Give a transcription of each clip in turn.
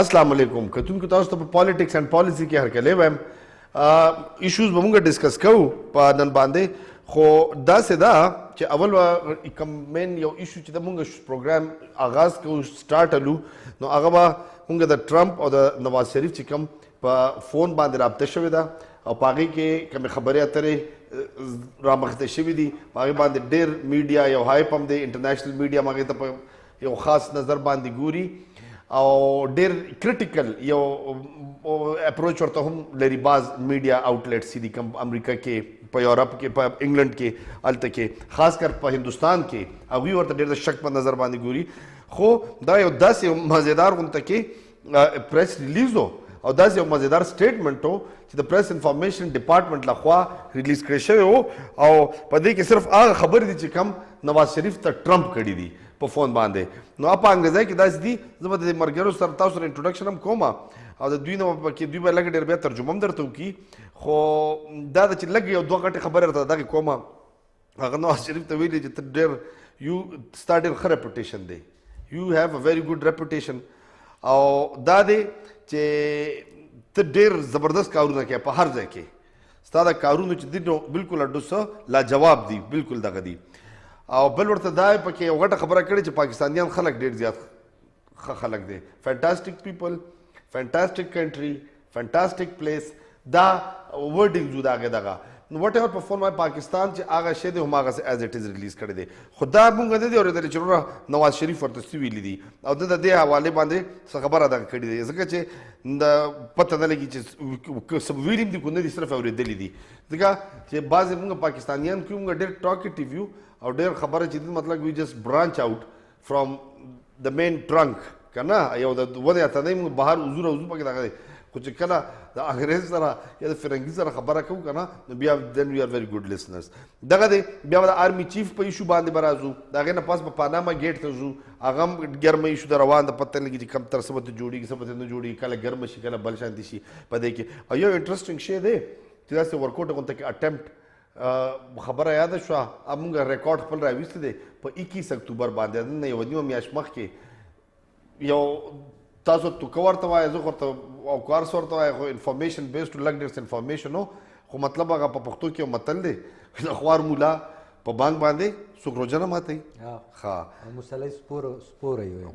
السلام علیکم کتونکو تاسو ته په پالیټکس اینڈ پالیسی کې هرکلی وایم ایشوز به مونږ ډسکس کوو په نن باندې خو داسې ده چې اول کوم مین یو ایشو چې د مونږ پروګرام آغاز کوو سټارټ الو نو هغه به مونږ د ټرمپ او د نواز شریف چې کوم په فون باندې رابطه شوې ده او په هغې کې کومې خبرې اترې رامخته شوي دي په هغې باندې ډېر میډیا یو هایپ هم دی انټرنیشنل میډیا هم هغې ته په یو خاص نظر باندې ګوري او ډېر کرټیکل یو اپروچ ورته هم لري بعض میډیا آؤټلیټس دي کوم امریکا کې په یورپ کې په انګلند کې هلته کې خاص کر په هندوستان کې هغوی ورته ډېر د شک په نظر باندې ګوري خو دا یو داسې مزیدار غونته کې پریس ریلیز و او داسې یو مزیدار سټیټمنټ و چې د پریس انفارمیشن ډپارټمنټ لخوا ریلیز کړی شوی و او په دې کې صرف هغه خبرې دي چې کم نواز شریف ته ټرمپ کړي دي په فون باندې نو په انګریزي کې داسې دي زه به د ملګرو سره تاسو سره انټروډکشن هم کوم او د دوی نه پکې دوی به لږ ډېر بیا ترجمه هم درته وکړي خو دا ده چې لږ یو دوه غټې خبرې درته دغې کوم هغه نواز شریف ته ویلي چې ته ډېر یو ستا ډېر ښه ریپوټیشن دی یو هیو ا ویری ګډ ریپوټیشن او دا دی چې ته ډېر زبردست کارونه کوې په هر ځای کې ستا دا کارونه چې دي نو بلکل اډو څه لاجواب دي بلکل دغه دي او بل ورته دا پکې یو غټه خبره کړې چې پاکستانیان خلک ډېر زیات ښه خلک دی فینټاسټک پیپل فینټاسټک کنټري فینټاسټک پلیس دا ورډینګ جو د هغې دغه نو وټ ایور په فون باندې پاکستان چې هغه شی دی هماغسې ایز اټ از ریلیز کړی دی خو دا مونږ نه دي اورېدلی چې وروره نواز شریف ورته څه ویلي دي او ده د دې حوالې باندې څه خبره دغه کړې دی ځکه چې د پته نه لګي چې څه ویلي دي خو نه دي صرف اورېدلي دي ځکه چې بعضې مونږ پاکستانیان کې مونږ ډېر ټاکټیو یو او ډېر خبره چې دي مطلب وي جسټ برانچ آؤٹ فرام د مین ټرنک که نه یو د ونې اتنۍ مونږ بهر وزو راوځو پکې دغه دی خو چې کله د انګریز سره یا د فرنګي سره خبره کوو که نه نو بیا دین وی آر ویری ګډ لسنرز دغه دی بیا به د آرمي چیف په ایشو باندې به راځو د هغې نه پاس په پاناما ګیټ ته ځو هغه هم ګرمه ایشو د روان د پته لګي چې کم تر څه به ته جوړېږي څه به ته نه جوړېږي کله ګرمه شي کله بل شانتي شي په دې کې او یو انټرسټنګ شی دی چې داسې ورکوټ غونته کې اټمپټ خبره یاده شوه موږ ریکارډ خپل راویستی دی په 21 اکتوبر باندې نه یوه نیمه میاشت مخکې یو تاسو توکه ورته وایه زه ورته او کارس ورته وایه خو انفارمیشن بیس ټو لږ ډېر انفارمیشن و خو مطلب هغه په پښتو کې یو متل دی د خوار مولا په بانک باندې څوک روژه نه ماتوي ښه مسلح سپوره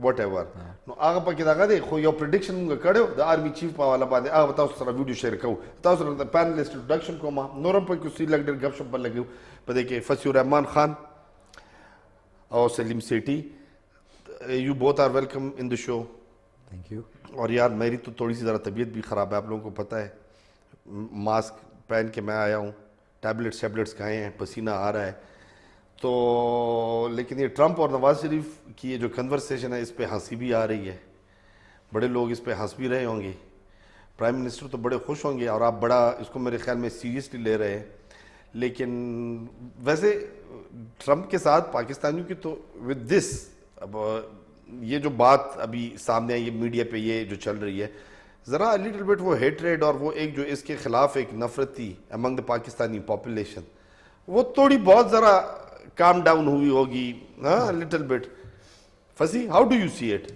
وټ ایور نو هغه پکې دغه دی خو یو پرډکشن مونږ کړی د آرمي چیف په حواله باندې هغه به تاسو سره ویډیو شیر کوو تاسو سره د پینلسټ انټروډکشن کوم نور هم پکې اوسي لږ ډېر ګپ شپ به لګو په دې کې فصیح الرحمان خان اور Saleem Sethi you both are welcome in the show thank you اور یار میری تو تھوڑی سی ذرا طبیعت بھی خراب ہے آپ لوگوں کو پتہ ہے ماسک پہن کے میں آیا ہوں ٹیبلٹس کھائے ہیں پسینہ آ رہا ہے تو لیکن یہ ٹرمپ اور نواز شریف کی یہ جو کنورسیشن ہے اس پہ ہنسی بھی آ رہی ہے بڑے لوگ اس پہ ہنس بھی رہے ہوں گے پرائم منسٹر تو بڑے خوش ہوں گے اور آپ بڑا اس کو میرے خیال میں سیریسلی لے رہے ہیں لیکن ویسے ٹرمپ کے ساتھ پاکستانیوں کی تو ود دس اب یہ جو بات ابھی سامنے آئی ہے میڈیا پہ یہ جو چل رہی ہے ذرا لٹل بٹ وہ ہیٹریڈ اور وہ ایک جو اس کے خلاف ایک نفرت تھی امنگ دا پاکستانی پاپولیشن وہ تھوڑی بہت ذرا کام ڈاؤن ہوئی ہوگی ہاں little bit Fasih how do you see it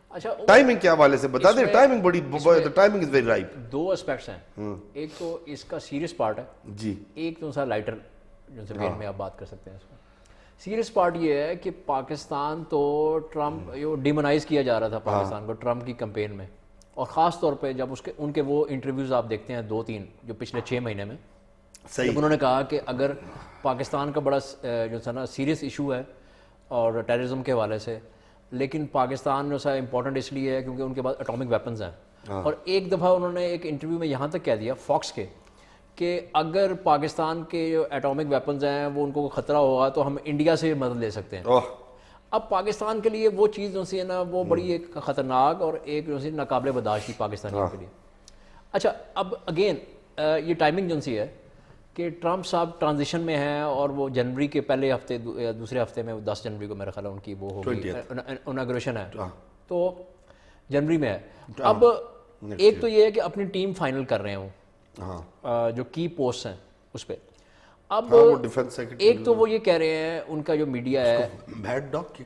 اچھا ٹائمنگ کے حوالے سے بتا دیں ٹائمنگ بڑی ٹائمنگ از ویری رائٹ دو اسپیکٹس ہیں ایک تو اس کا سیریس پارٹ ہے جی ایک تو سا لائٹر جو سے وین میں آپ بات کر سکتے ہیں اس میں سیریس پارٹ یہ ہے کہ پاکستان تو ٹرمپ جو ڈیمونائز کیا جا رہا تھا پاکستان کو ٹرمپ کی کمپین میں اور خاص طور پہ جب ان کے وہ انٹرویوز آپ دیکھتے ہیں 2-3 جو پچھلے 6 مہینے میں صحیح انہوں نے کہا کہ اگر پاکستان کا بڑا جو تھا نا سیریس ایشو ہے اور ٹیررزم کے حوالے سے لیکن پاکستان جو سا امپورٹنٹ اس لیے ہے کیونکہ ان کے پاس اٹامک ویپنز ہیں اور ایک دفعہ انہوں نے ایک انٹرویو میں یہاں تک کہہ دیا فاکس کے کہ اگر پاکستان کے جو ایٹامک ویپنز ہیں وہ ان کو خطرہ ہوگا تو ہم انڈیا سے مدد لے سکتے ہیں اب پاکستان کے لیے وہ چیز جو سی ہے نا وہ بڑی ایک خطرناک اور ایک جو سی ناقابل برداشت تھی پاکستانیوں کے لیے اچھا اب اگین یہ ٹائمنگ جو سی ہے کہ ٹرمپ صاحب ٹرانزیشن میں ہیں اور وہ جنوری کے پہلے ہفتے دوسرے ہفتے میں 10 جنوری کو میرا خیال ہے ان کی وہ ہوگی اناگریشن ہے تو جنوری میں ہے اب ایک تو یہ ہے کہ اپنی ٹیم فائنل کر رہے ہوں جو کی پوسٹ ہیں اس پہ اب ایک تو وہ یہ کہہ رہے ہیں ان کا جو میڈیا ہے بیڈ ڈاگ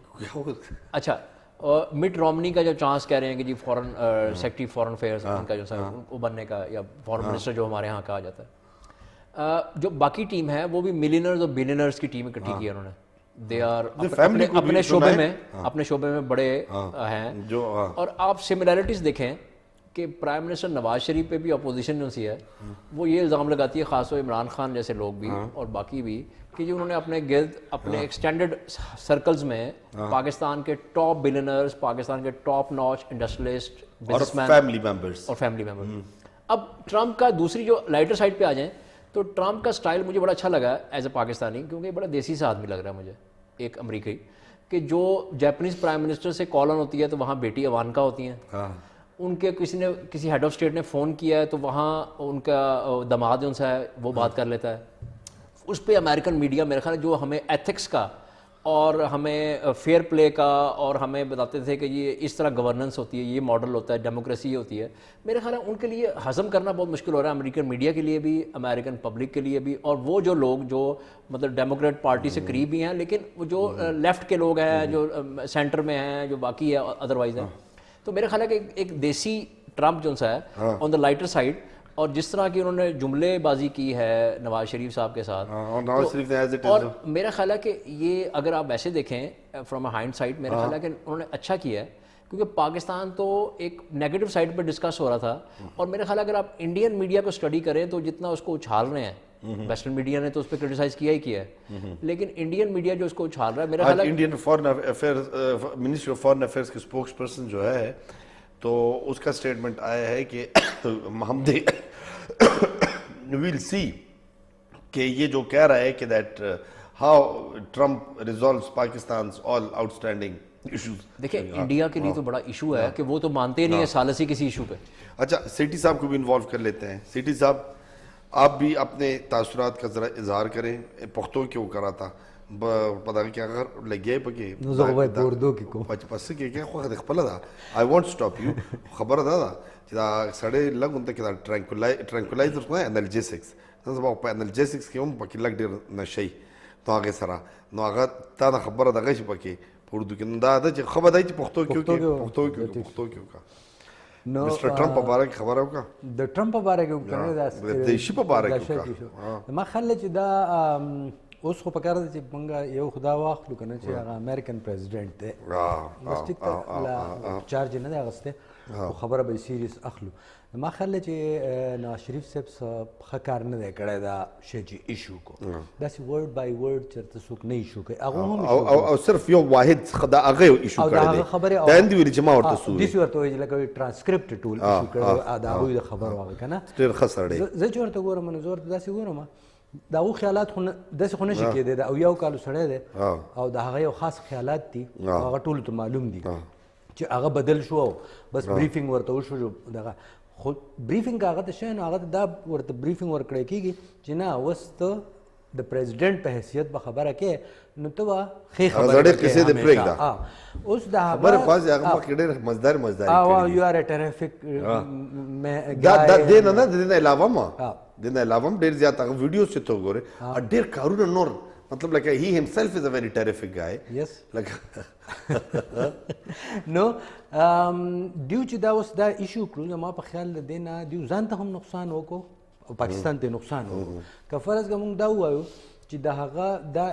اچھا اور مٹ رومنی کا جو چانس کہہ رہے ہیں کہ جی فورن سیکٹری فورن افیئرس ان کا جو وہ بننے کا یا فورن منسٹر جو ہمارے یہاں کہا جاتا ہے. جو باقی ٹیم ہے وہ بھی ملینرز اور بلینرز کی ٹیم اکٹھی کی ہے انہوں نے. دے آر اپنے شعبے میں بڑے ہیں. اور آپ سملیرٹیز دیکھیں کہ پرائم منسٹر نواز شریف پہ بھی اپوزیشن جو سی ہے وہ یہ الزام لگاتی ہے, خاص طور عمران خان جیسے لوگ بھی اور باقی بھی, کہ جو انہوں نے اپنے گرد اپنے ایکسٹینڈڈ سرکلز میں پاکستان کے ٹاپ بلینرز, پاکستان کے top notch industrialist, business man اور فیملی ممبر. اب ٹرمپ کا دوسری جو لائٹر سائڈ پہ آ جائیں تو ٹرمپ کا سٹائل مجھے بڑا اچھا لگا ایز اے پاکستانی, کیونکہ بڑا دیسی سا آدمی لگ رہا ہے مجھے, ایک امریکی, کہ جو جاپنیز پرائم منسٹر سے کال آن ہوتی ہے تو وہاں بیٹی ایوانکا ہوتی ہیں, ان کے کسی ہیڈ آف اسٹیٹ نے فون کیا ہے تو وہاں ان کا داماد جو ہے وہ بات کر لیتا ہے. اس پہ امریکن میڈیا میرے خیال ہے جو ہمیں ایتھکس کا اور ہمیں فیئر پلے کا اور ہمیں بتاتے تھے کہ یہ اس طرح گورننس ہوتی ہے, یہ ماڈل ہوتا ہے, ڈیموکریسی ہوتی ہے, میرے خیال ہے ان کے لیے ہضم کرنا بہت مشکل ہو رہا ہے, امریکن میڈیا کے لیے بھی, امریکن پبلک کے لیے بھی, اور وہ جو لوگ جو مطلب ڈیموکریٹ پارٹی سے قریب بھی ہیں لیکن وہ جو لیفٹ کے لوگ ہیں, جو سینٹر میں ہیں, جو باقی ہے ادروائز ہیں. تو میرے خیال ہے کہ ایک دیسی ٹرمپ جو ہے آن دا لائٹر سائڈ, اور جس طرح کی انہوں نے جملے بازی کی ہے نواز شریف صاحب کے ساتھ, اور میرا خیال ہے کہ یہ اگر آپ ایسے دیکھیں فرام اے ہائنڈ سائڈ, میرا خیال ہے کہ انہوں نے اچھا کیا ہے, کیونکہ پاکستان تو ایک نیگیٹو سائڈ پہ ڈسکس ہو رہا تھا. اور میرا خیال ہے اگر آپ انڈین میڈیا کو اسٹڈی کریں تو جتنا اس کو اچھال رہے ہیں, ویسٹرن میڈیا نے تو اس پہ کرٹیسائز کیا ہی کیا ہے, لیکن انڈین میڈیا جو اس کو اچھال رہا ہے, میرا خیال ہے Indian foreign affairs ministry of foreign affairs کے اسپوکس پرسن جو ہے تو اس کا اسٹیٹمنٹ آیا ہے کہ ہم ویل سی کہ یہ جو کہہ رہا ہے کہ that how Trump resolves Pakistan's all out standing issues. دیکھیں انڈیا کے لیے تو بڑا ایشو ہے کہ وہ تو مانتے نہیں ہیں سالسی کسی ایشو پہ. اچھا سیٹی صاحب کو بھی انوالو کر لیتے ہیں. سیٹی صاحب آپ بھی اپنے تاثرات کا ذرا اظہار کریں. پختوں کیوں کرا تھا پتا کیا اگر لگے پکې نو زه به بوردو کې کوم پس کې خو د خپل دا I won't stop you خبره ده چې دا سړی لږ انت کې دا ټرانکولایزر خو انالجیسکس نو زما په انالجیسکس کې هم پکې لږ ډیر نشي نو هغه سره نو هغه تا دا خبره دغه شي پکې اردو کې دا د چې خبره دی چې پښتو کې کا نو مستر ټرمپ په اړه خبره وکړه د ټرمپ په اړه کې کنه دا د شي په اړه کې ما خلل چې دا اوس خو پکار دی چې موږ یو خدا واخلو کنه چې هغه امریکن پریزیډنټ دی بس ټیک لا چارج نه دی اغسته خو خبره به سیریس اخلو. ما خلل چې نواز شریف صاحب ښه کار نه دی کړی دا شی چې ایشو کو داسې ورډ بای ورډ چېرته څوک نه ایشو کوي هغه هم او صرف یو واحد دا هغه ایشو کړی دی خبره دا اندی ویل چې ما ورته سو دې ورته ویل لکه ټرانسکرپټ ټول ایشو کړی دا هغه خبر واغ کنه ډیر خسرړی زه چې ورته ګورم نو زور داسې ګورم دا او خیالات خو داسې خو نشي کېدی دا او یو کال سړی دی او د هغه یو خاص خیالات دي هغه ټولو ته معلوم دي چې هغه بدل شو بس بریفینګ ورته وشو دغه خو بریفینګ هغه ته شی نو هغه ته دا ورته بریفینګ ورکړی کېږي چې نه اوس ته د پریزیډنټ په حیثیت به خبره کې نو ته به ښې خبرې کیسې د پرېږده اوس دا خبره خاص هغه مخکې ډېر مزدار او یو ار ټریفیک دا دین نه دین علاوه ما دین علاوه هم ډېر زیات هغه ویډیوز چې ته وګورې ډېر کارونه نور مطلب لکه هی himself is a very terrific guy yes لکه نو دیو چې دا اوس دا ایشو کړو ما په خیال د دې نه دیو ځان ته هم نقصان وکړو او پاکستان ته نقصان وکړو که فرض که موږ دا ووایو چې د هغه دا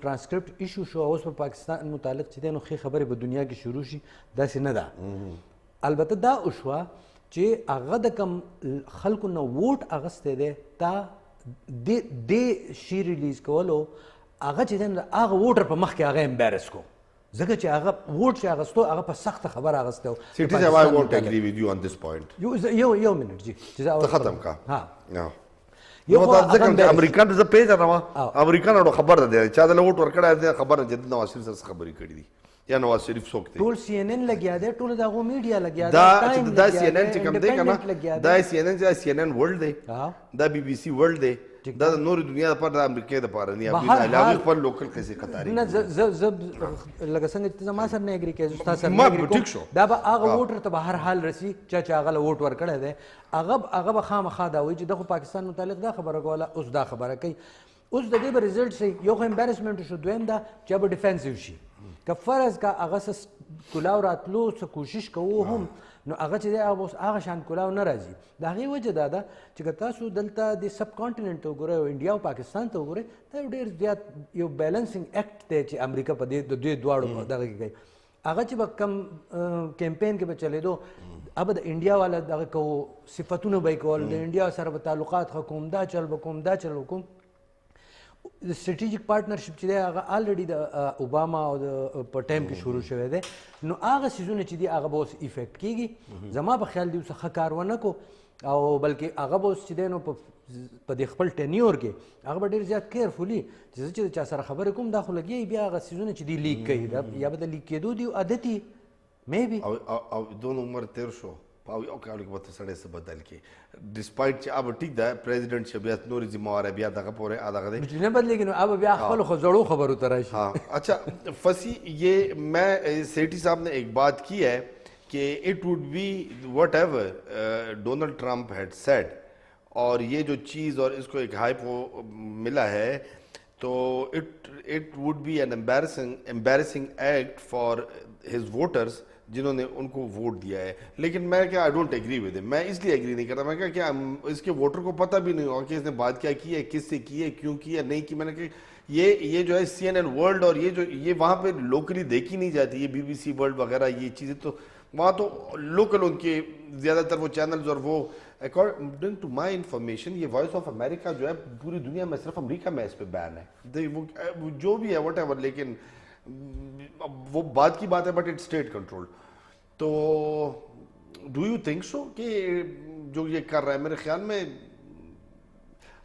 ټرانسکرپټ ایشو شو اوس په پاکستان متعلق چې دی نو ښې خبرې په دنیا کې شروع شي داسې نه ده. البته دا وشوه چې هغه د کم خلکو نه ووټ اخیستی دی تا دې شي ریلیز کولو هغه چې دی نو هغه ووټر په مخ کې هغه امبیرس کو ځکه چې هغه ووټ چې اخیستو هغه په سخته خبره اخیستی و. سیټي صاحب I won't agree with you on this point. یو منټ جی ته ختم کا ها یو دا ځکه امریکا ته زه پیژنم امریکا نه خبر ده چا د ووټ ورکړی دی خبر نه چې نواز شریف سره خبرې کړې دي یا نواز شریف څوک دی ټول سی ان ان لګیا دی ټول دغه میډیا لګیا دی دا سی ان ان چې کوم دی کنه دا سی ان ان چې سی ان ان ورلد دی دا بی بی سی ورلد دی دا د نورې دنیا لپاره د امریکا لپاره نه هغوی خپل لوکل قصې قطاري نه زه لکه څنګه چې زما سره نه اګري کېږي ستا سره نه اګري کوم دا به هغه ووټر ته به هر حال رسي چې هغه له ووټ ورکړی دی هغه به خامخا دا وایي چې دغه پاکستان متعلق دا خبره کوله اوس دا خبره کوي اوس د دې به ریزلټ شي یو خو امبیرسمنټ شو دویم دا چې به ډیفینسیو شي که فرض کا هغه څه کلاو راتلو څه کوشش کوو هم نو هغه چې دی هغه اوس هغه شان کلاو نه راځي. د هغې وجه دا ده چې که تاسو دلته د سب کانټیننټ ته وګورئ او انډیا او پاکستان ته وګورئ دا یو ډېر زیات یو بیلنسنګ اکټ دی چې امریکا په د دوی دواړو دغه کې کوي. هغه چې به کم کیمپین کې به چلېدو اب د انډیا والا دغه کوو صفتونه به یې کول، د انډیا سره به تعلقات ښه کوم، دا چل به کوم، دا چل به کوم. د سټریټیک پارټنرشپ چې دی هغه آلریډي د اوباما او د په ټایم کې شروع شوی دی. نو هغه څیزونه چې دي هغه به اوس افیکټ کېږي. زما په خیال دی اوس ښه کار ونه کو او بلکې هغه به اوس چې دی نو په دې خپل ټینیور کې هغه به ډېر زیات کیرفولي چې زه چې د چا سره خبرې کوم دا خو لګي بیا هغه څیزونه چې دي لیک کوي یا به د لیک کېدو دي عادتي میبي او دونو عمر تیر شو او یو کال کې به سړی څه بدل کې ډسپایټ چې اب ټیک ده پریزیډنټ چې بیا نورې ذمہواره بیا دغه پورې دغه دی نه بدلېږي نو اب بیا خپل خو زړو خبرو ته راشي. ہاں اچھا فصیح یہ میں سیٹھی صاحب نے ایک بات کی ہے کہ it would be whatever Donald Trump had said اور یہ جو چیز اور اس کو ایک ہائپ ملا ہے تو it would be an embarrassing act for his voters جنہوں نے ان کو ووٹ دیا ہے. لیکن میں کیا آئی ڈونٹ ایگری ود ہم، میں اس لیے ایگری نہیں کرتا. میں کیا اس کے ووٹر کو پتہ بھی نہیں ہوگا کہ اس نے بات کیا کی ہے، کس سے کی ہے، کیوں کی ہے، نہیں کی. میں نے کہا یہ جو ہے CNN ورلڈ اور یہ وہاں پہ لوکلی دیکھی نہیں جاتی، یہ BBC ورلڈ وغیرہ یہ چیزیں تو وہاں تو لوکل ان کے زیادہ تر وہ چینلز اور وہ اکارڈنگ ٹو مائی انفارمیشن یہ وائس آف امریکہ جو ہے پوری دنیا میں صرف امریکہ میں اس پہ بین ہے. وہ جو بھی ہے وٹ ایور، لیکن وہ بات کی بات ہے بٹ اٹ اسٹیٹ کنٹرول. تو ڈو یو تھنک سو کہ جو یہ کر رہا ہے میرے خیال میں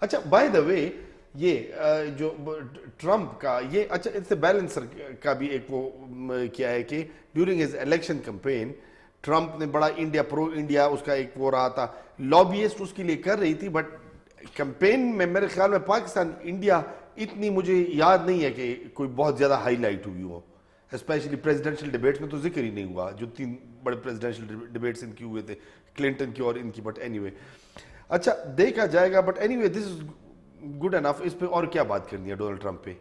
اچھا بائی دا وے یہ جو ٹرمپ کا یہ اچھا اس سے بیلنسر کا بھی ایک وہ کیا ہے کہ during his election campaign Trump نے بڑا انڈیا پرو انڈیا اس کا ایک وہ رہا تھا، لابیسٹ اس کے لیے کر رہی تھی. بٹ کمپین میں میرے خیال میں پاکستان انڈیا اتنی مجھے یاد نہیں ہے کہ کوئی بہت زیادہ ہائی لائٹ ہوئی ہو. اسپیشلی پریزیڈنشل ڈیبیٹس میں تو ذکر ہی نہیں ہوا، جو 3 بڑے پریزیڈنشل ڈیبیٹس ان کی ہوئے تھے، کلنٹن کی اور ان کی. بٹ اینی وے اچھا دیکھا جائے گا. But anyway this is good enough. اس پہ اور کیا بات کرنی ہے ڈونلڈ ٹرمپ پہ؟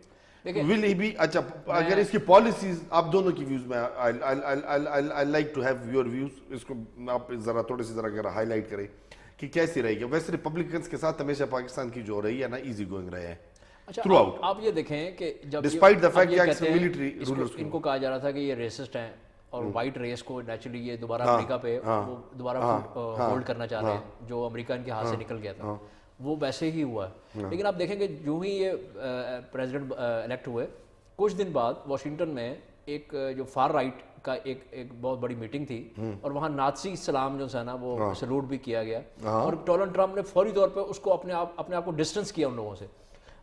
ول ہی بی اچھا اگر اس کی پالیسیز آپ دونوں کی ویوز میں I like to have your views, اس کو آپ ذرا تھوڑے سے ذرا اگر ہائی لائٹ کریں کہ کیسی رہے گی. ویسے ریپبلکنس کے ساتھ ہمیشہ پاکستان کی جو رہی ہے نا ایزی گوئنگ رہے ہیں. اچھا آپ یہ دیکھیں کہ جب ڈسپائٹ دا فیکٹ کہ ملٹری رولرز ان کو کہا جا رہا تھا کہ یہ ریسسٹ ہیں اور وائٹ ریس کو نیچرلی یہ دوبارہ امریکہ پہ وہ دوبارہ ہولڈ کرنا چاہ رہے ہیں جو امریکہ ان کے ہاتھ سے نکل گیا تھا، وہ ویسے ہی ہوا ہے. لیکن آپ دیکھیں کہ جو ہی یہ پریزیڈنٹ الیکٹ ہوئے کچھ دن بعد واشنگٹن میں ایک جو فار رائٹ کا ایک بہت بڑی میٹنگ تھی اور وہاں نازی سلام جو ہے نا وہ سلوٹ بھی کیا گیا اور ڈونلڈ ٹرمپ نے فوری طور پہ اس کو اپنے آپ کو ڈسٹنس کیا ان لوگوں سے.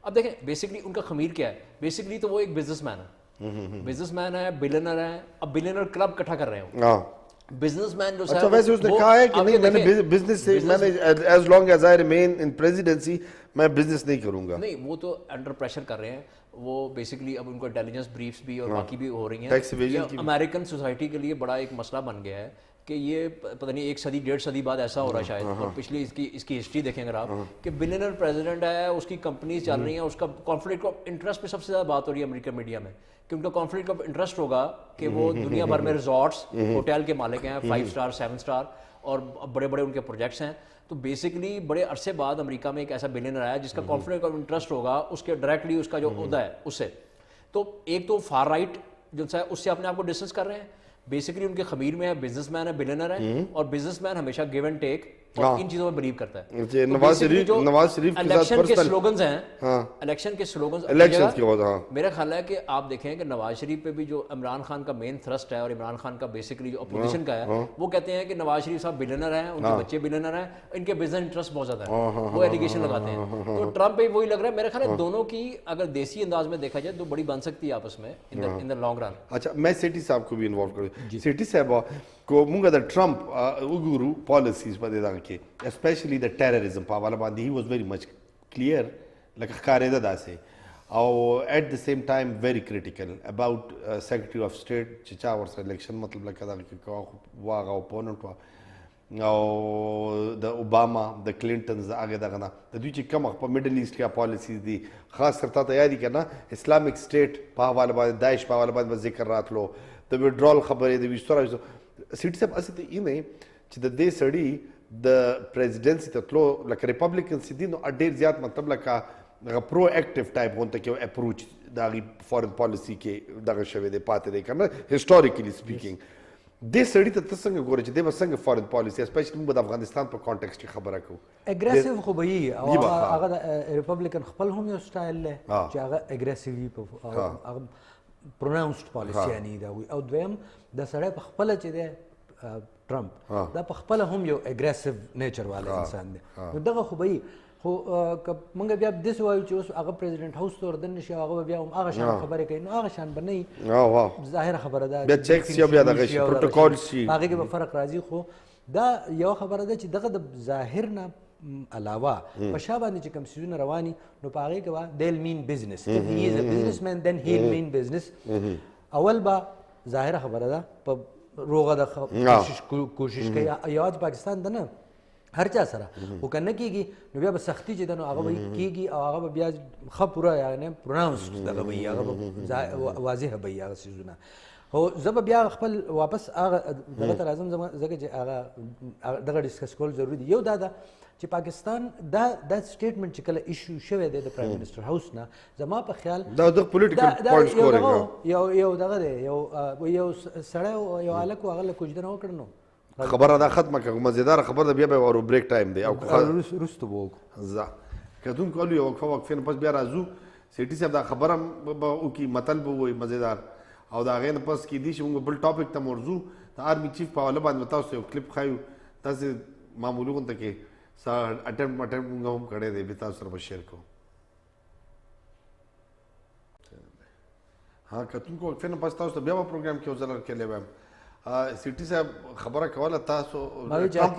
اب دیکھیں بیسکلی ان کا خمیر کیا ہے، بیسکلی تو وہ ایک بزنس مین ہے، بزنس مین ہے، بلینر ہے. اب بلینر کلب اکٹھا کر رہے ہیں بزنس مین جو اچھا ویسے اس نے کہا ہے کہ نہیں میں نے بزنس سے میں نے as long as I remain in presidency میں بزنس نہیں کروں گا. نہیں وہ تو انڈر پریشر کر رہے ہیں. وہ بیسکلی اب ان کو انٹیلیجنس بریفس بھی اور باقی بھی ہو رہی ہیں. امریکن سوسائٹی کے لیے بڑا ایک مسئلہ بن گیا ہے کہ یہ پتہ نہیں 1 صدی 1.5 صدی بعد ایسا ہو رہا ہے شاید. اور پچھلی اس کی ہسٹری دیکھیں اگر آپ کہ بلینر پریزیڈنٹ ہے، اس کی کمپنیز چل رہی ہیں، اس کا کانفلکٹ آف انٹرسٹ پہ سب سے زیادہ بات ہو رہی ہے امریکن میڈیا میں کہ ان کا کانفلکٹ آف انٹرسٹ ہوگا کہ وہ دنیا بھر میں ریزورٹس ہوٹل کے مالک ہیں، 5 اسٹار 7 اسٹار اور بڑے بڑے ان کے پروجیکٹس ہیں. تو بیسکلی بڑے عرصے بعد امریکہ میں ایک ایسا بلینر آیا جس کا کانفلکٹ آف انٹرسٹ ہوگا اس کے ڈائریکٹلی اس کا جو عہدہ ہے اس سے. تو ایک تو فار رائٹ جو ہے اس سے اپنے آپ کو ڈسٹنس کر رہے ہیں. بیسکلی ان کے خمیر میں ہے بزنس مین ہے، بلینر ہے، اور بزنس مین ہمیشہ گیو اینڈ ٹیک اور ان چیزوں میں بلیو کرتا ہے. نواز شریف الیکشن کے سلوگنز ہیں، الیکشن کے سلوگنز میرا خیال ہے کہ آپ دیکھیں کہ نواز شریف پہ بھی جو عمران خان کا مین تھرسٹ ہے اور عمران خان کا بیسکلی جو اپوزیشن کا ہے وہ کہتے ہیں کہ نواز شریف صاحب بلینر ہیں، ان کے بچے بلینر ہیں، ان کے بزنس انٹرسٹ بہت زیادہ ہے، وہ ایلیگیشن لگاتے ہیں. تو ٹرمپ پہ وہی لگ رہا ہے. میرا خیال ہے دونوں کی اگر دیسی انداز میں دیکھا جائے تو بڑی بن سکتی ہے آپس میں ان دا لانگ رن. اچھا میں سیٹھی صاحب کو بھی انوالو کروں. سیٹھی صاحب کو مونگا دا ٹرمپ اگورو پالیسیز پہ دا کے اسپیشلی دا ٹیررزم پا والا باندھی he was very much clear لکھ کاریدہ دا سے اور at the same time very critical about secretary of state چچا ورس الیکشن مطلب لکھ دا کہ واغا اپوننٹ وا او د اوباما د کلینټنز هغه دغه نه د دوی چې کوم په میډل ایسټ کې پالیسیز دي خاص کر تا یادی کنه اسلامیک سټیټ په حواله باندې داعش په حواله باندې ذکر راتلو د وډرال خبرې د وستره سیټ سب استه یې نه چې د دې سړی د پریزیدنسي ته تلو لکه ریپبلیکن سي دي نو ډېر زیات مطلب لکه پرو اکټیو ټایپ غونته کې اپروچ دغه فورن پالیسی کې دغه شوی دی پاتې دی کنه هیسټوریکلی سپیکینګ دې سړی ته ته څنګه ګورې چې دی به څنګه فورن پالیسي اسپیشلی موږ د افغانستان په کانټیکسټ کې خبره کوو اګریسیو خو به وي او هغه د ریپبلیکن خپل هم یو سټایل دی چې هغه اګریسیو وي هغه پروناونسډ پالیسی یعنی دا وي او دویم د سړی په خپله چې دی ټرمپ دا په خپله هم یو اګریسیو نیچر والا انسان دی نو دغه خو به وي خو که موږ بیا داسې وایو چې اوس هغه پریزیډنټ هاوس ته وردن شي هغه به بیا هم هغه شان خبرې کوي نو هغه شان به نه وي ظاهره خبره ده بیا چیکس یا بیا دغه شي پروتوکول شي هغې کې به فرق راځي خو دا یوه خبره ده چې دغه د ظاهر نه علاوه په شا باندې چې کوم څیزونه رواني نو په هغې کې به دیل مین business if he is a businessman then he'll mean business اول به ظاهره خبره ده په روغه د کوشش کوي یوازې پاکستان ده نه هر چا سره خو که نه کېږي نو بیا به سختي چې ده نو هغه به کېږي او هغه به بیا ښه پوره یعنې پروناونسډ دغه به وي هغه به واضحه به وي هغه څیزونه خو زه به بیا خپل واپس هغه دغه ته راځم ځکه چې هغه دغه ډسکس کول ضروري دي یو دا ده چې پاکستان دا سټیټمنټ چې کله ایشو شوی دی د پرایم منسټر هاوس نه زما په خیال دا د پولیټیکل پوینټ سکورینګ یو دغه دی یو سړی یو هلک و هغه له کوجدنه وکړ نو خبره دا ختمه کړه مزیدار خبر ده بیا به ورو بریک ټایم دی او وروسته به وکړو زه کتونکو الو یو وقفې نه پس بیا راځو سیټي صاحب دا خبره به وکړي متل به ووایي مزیدار او د هغې نه پس کیدای شي موږ بل ټاپک ته ورځو د آرمي چیف په حواله باندې تاسو یو کلیپ ښایو داسې معمولي غونته کې څه اټمپټ موږ هم کړی دی بیا تاسو سره به شیر کوو ها کتونکو وقفې نه پس تاسو ته بیا به پروګرام کې یو ځل ورکړلی وایم سیټي صاحب خبره کوله تاسو ټرمپ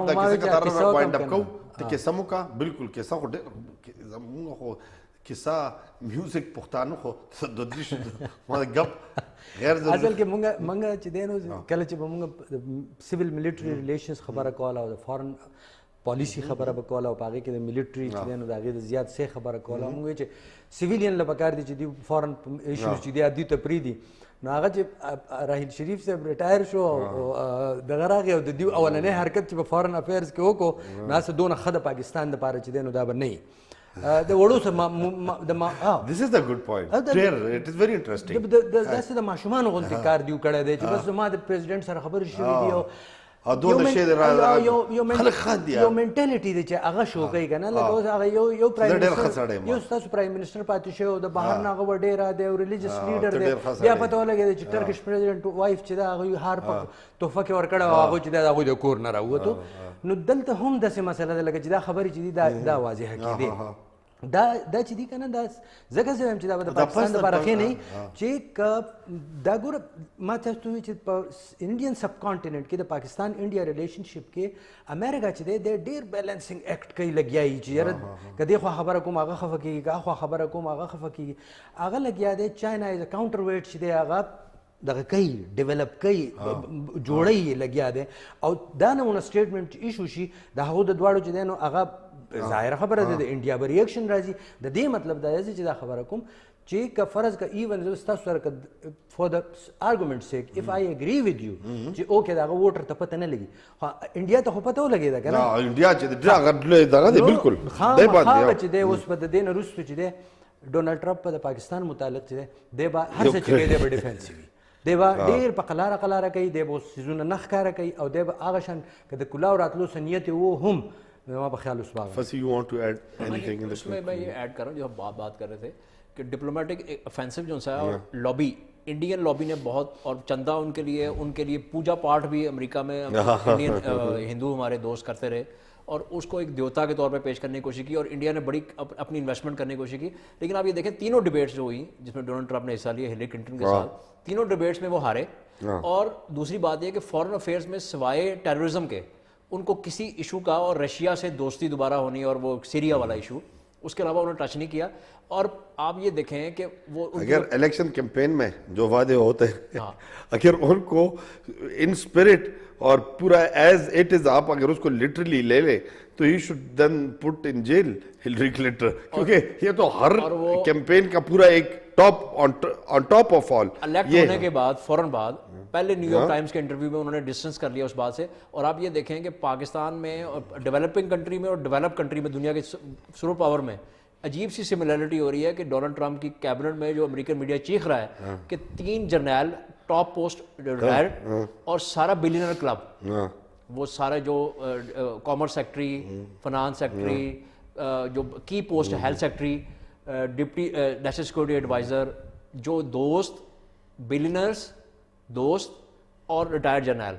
د کیسه کتاره وایند اپ کوو ته کیسه مو کا بالکل کیسه خو ډېر زموږ خو کیسه میوزیک پښتانه خو د دې ما غپ غیر اصل کې مونږ چې دی نو کله چې به مونږ سیویل ملیټري ریلیشنز خبره کوله او د فارن پالیسی خبره به کوله او په هغې کې د ملیټري چې دی نو د هغې د زیات سې خبره کوله مونږ وایو چې سیویلین له پکار دي چې دوی فارن ایشوز چې دی دوی ته پرېږدي نو هغه چې راحیل شریف صاحب ریټایر شو دغه راغی او د دوی اولنی حرکت چې په فارن افیرز کې وکړو نو هسې دونه ښه د پاکستان دپاره چې دی نو دا به نه وي د وړو څه This is the good point. It is very interesting. داسې د ماشومانو غوندې کار دیو کړی دی چې بس زما د پریزیډنټ سره خبرې شوي دي او دونه شی خلک خاندي یو منټالیټي دی چې هغه شو کوي که نه لکه اوس هغه یو پرایم یو ستاسو پرایم منسټر پاتې شوی او د بهر نه هغه به ډېره دی او ریلیجس لیډر دی بیا پته ولګېده چې ټرکش پریزیډنټ وایف چې ده هغوی هار په تحفه کې ورکړی او هغوی چې دی د هغوی د کور نه راووتو نو دلته هم داسې مسله ده لکه چې دا خبرې چې دي دا واضحه کېدې دا چې دي که نه دا ځکه زه وایم چې دا به د پاکستان دپاره ښې نه چې که دا ګوره ما تاسو ته ووایي چې په انډین سب کانټیننټ کې د پاکستان انډیا ریلیشنشپ کې امریکا چې دی دی ډېر بیلنسنګ ایکټ کوي لګیا یي چې یاره که دې خوا خبره کوم هغه خفه کېږي که هخوا خبره کوم هغه خفه کېږي هغه لګیا دی چاینا از ا کاونټر ویټ چې دی هغه دغه کوي ډیولپ کوي جوړوي یې لګیا دی او دا نمونه سټیټمنټ ایشو شي د هغو د دواړو چې دی نو هغه ظاهره خبره ده د انډیا به ریاکشن راځي د دې مطلب دا دی چې دا خبره کوم چې که فرض که ایون زه ستاسو سره که فور د argument sake of I agree with you چې اوکې د هغه ووټر ته پته نه لګي انډیا ته خو پته ولګېده که نه انډیا چې دغه دی بالکل خامخا چې دی اوس به د دې نه وروستو چې دی ډونالډ ټرمپ په د پاکستان متعلق چې دی به هر څه چې کوي دی به ډیفینسیو وي دی به ډېر په قلاره کوي دی به اوس څیزونه نه ښکاره کوي او دی به هغه شان که د کلاو راتلو څه نیت یې و هم میں بخیال اس بات فسی you want to add anything in this میں یہ ایڈ کر رہا ہوں جو آپ بات کر رہے تھے کہ ڈپلومیٹک افینسو جو ہے اور لابی انڈین لابی نے بہت اور چندہ ان کے لیے پوجا پاٹ بھی امریکہ میں انڈین ہندو ہمارے دوست کرتے رہے اور اس کو ایک دیوتا کے طور پہ پیش کرنے کی کوشش کی اور انڈیا نے بڑی اپنی انویسٹمنٹ کرنے کی کوشش کی لیکن آپ یہ دیکھیں تینوں ڈبیٹس جو ہوئی جس میں ڈونلڈ ٹرمپ نے حصہ لیا ہلری کلنٹن کے ساتھ تینوں ڈبیٹس میں وہ ہارے اور دوسری بات یہ کہ فارن افیئرس میں سوائے ٹیررزم کے ان کو کسی ایشو کا اور رشیا سے دوستی دوبارہ ہونی اور وہ سیریا والا ایشو اس کے علاوہ انہوں نے ٹچ نہیں کیا. اور آپ یہ دیکھیں کہ وہ اگر الیکشن کیمپین میں جو وعدے ہوتے ہیں اگر ان کو ان اسپرٹ اور پورا ایز اٹ از آپ اگر اس کو لٹرلی لے لے تو he should then put in jail Hillary Clinton, کیونکہ یہ تو ہر کیمپین کا پورا ایک top on top of all elect ہونے کے بعد فوراً بعد پہلے نیو یارک ٹائمز کے انٹرویو میں انہوں نے ڈسٹنس کر لیا اس بات سے. اور آپ یہ دیکھیں کہ پاکستان میں ڈیولپنگ کنٹری میں اور ڈیولپ کنٹری میں دنیا کے سپر پاور میں عجیب سی سملیرٹی ہو رہی ہے کہ ڈونلڈ ٹرمپ کی کیبنٹ میں جو امریکن میڈیا چیخ رہا ہے کہ 3 جرنیل ٹاپ پوسٹ ریٹائرڈ اور سارا بلینئر کلب, وہ سارے جو کامرس سیکٹری, فنانس سیکٹری, جو کی post health secretary, deputy national security adviser, جو دوست بلینئرس دوست اور ریٹائرڈ جرنیل,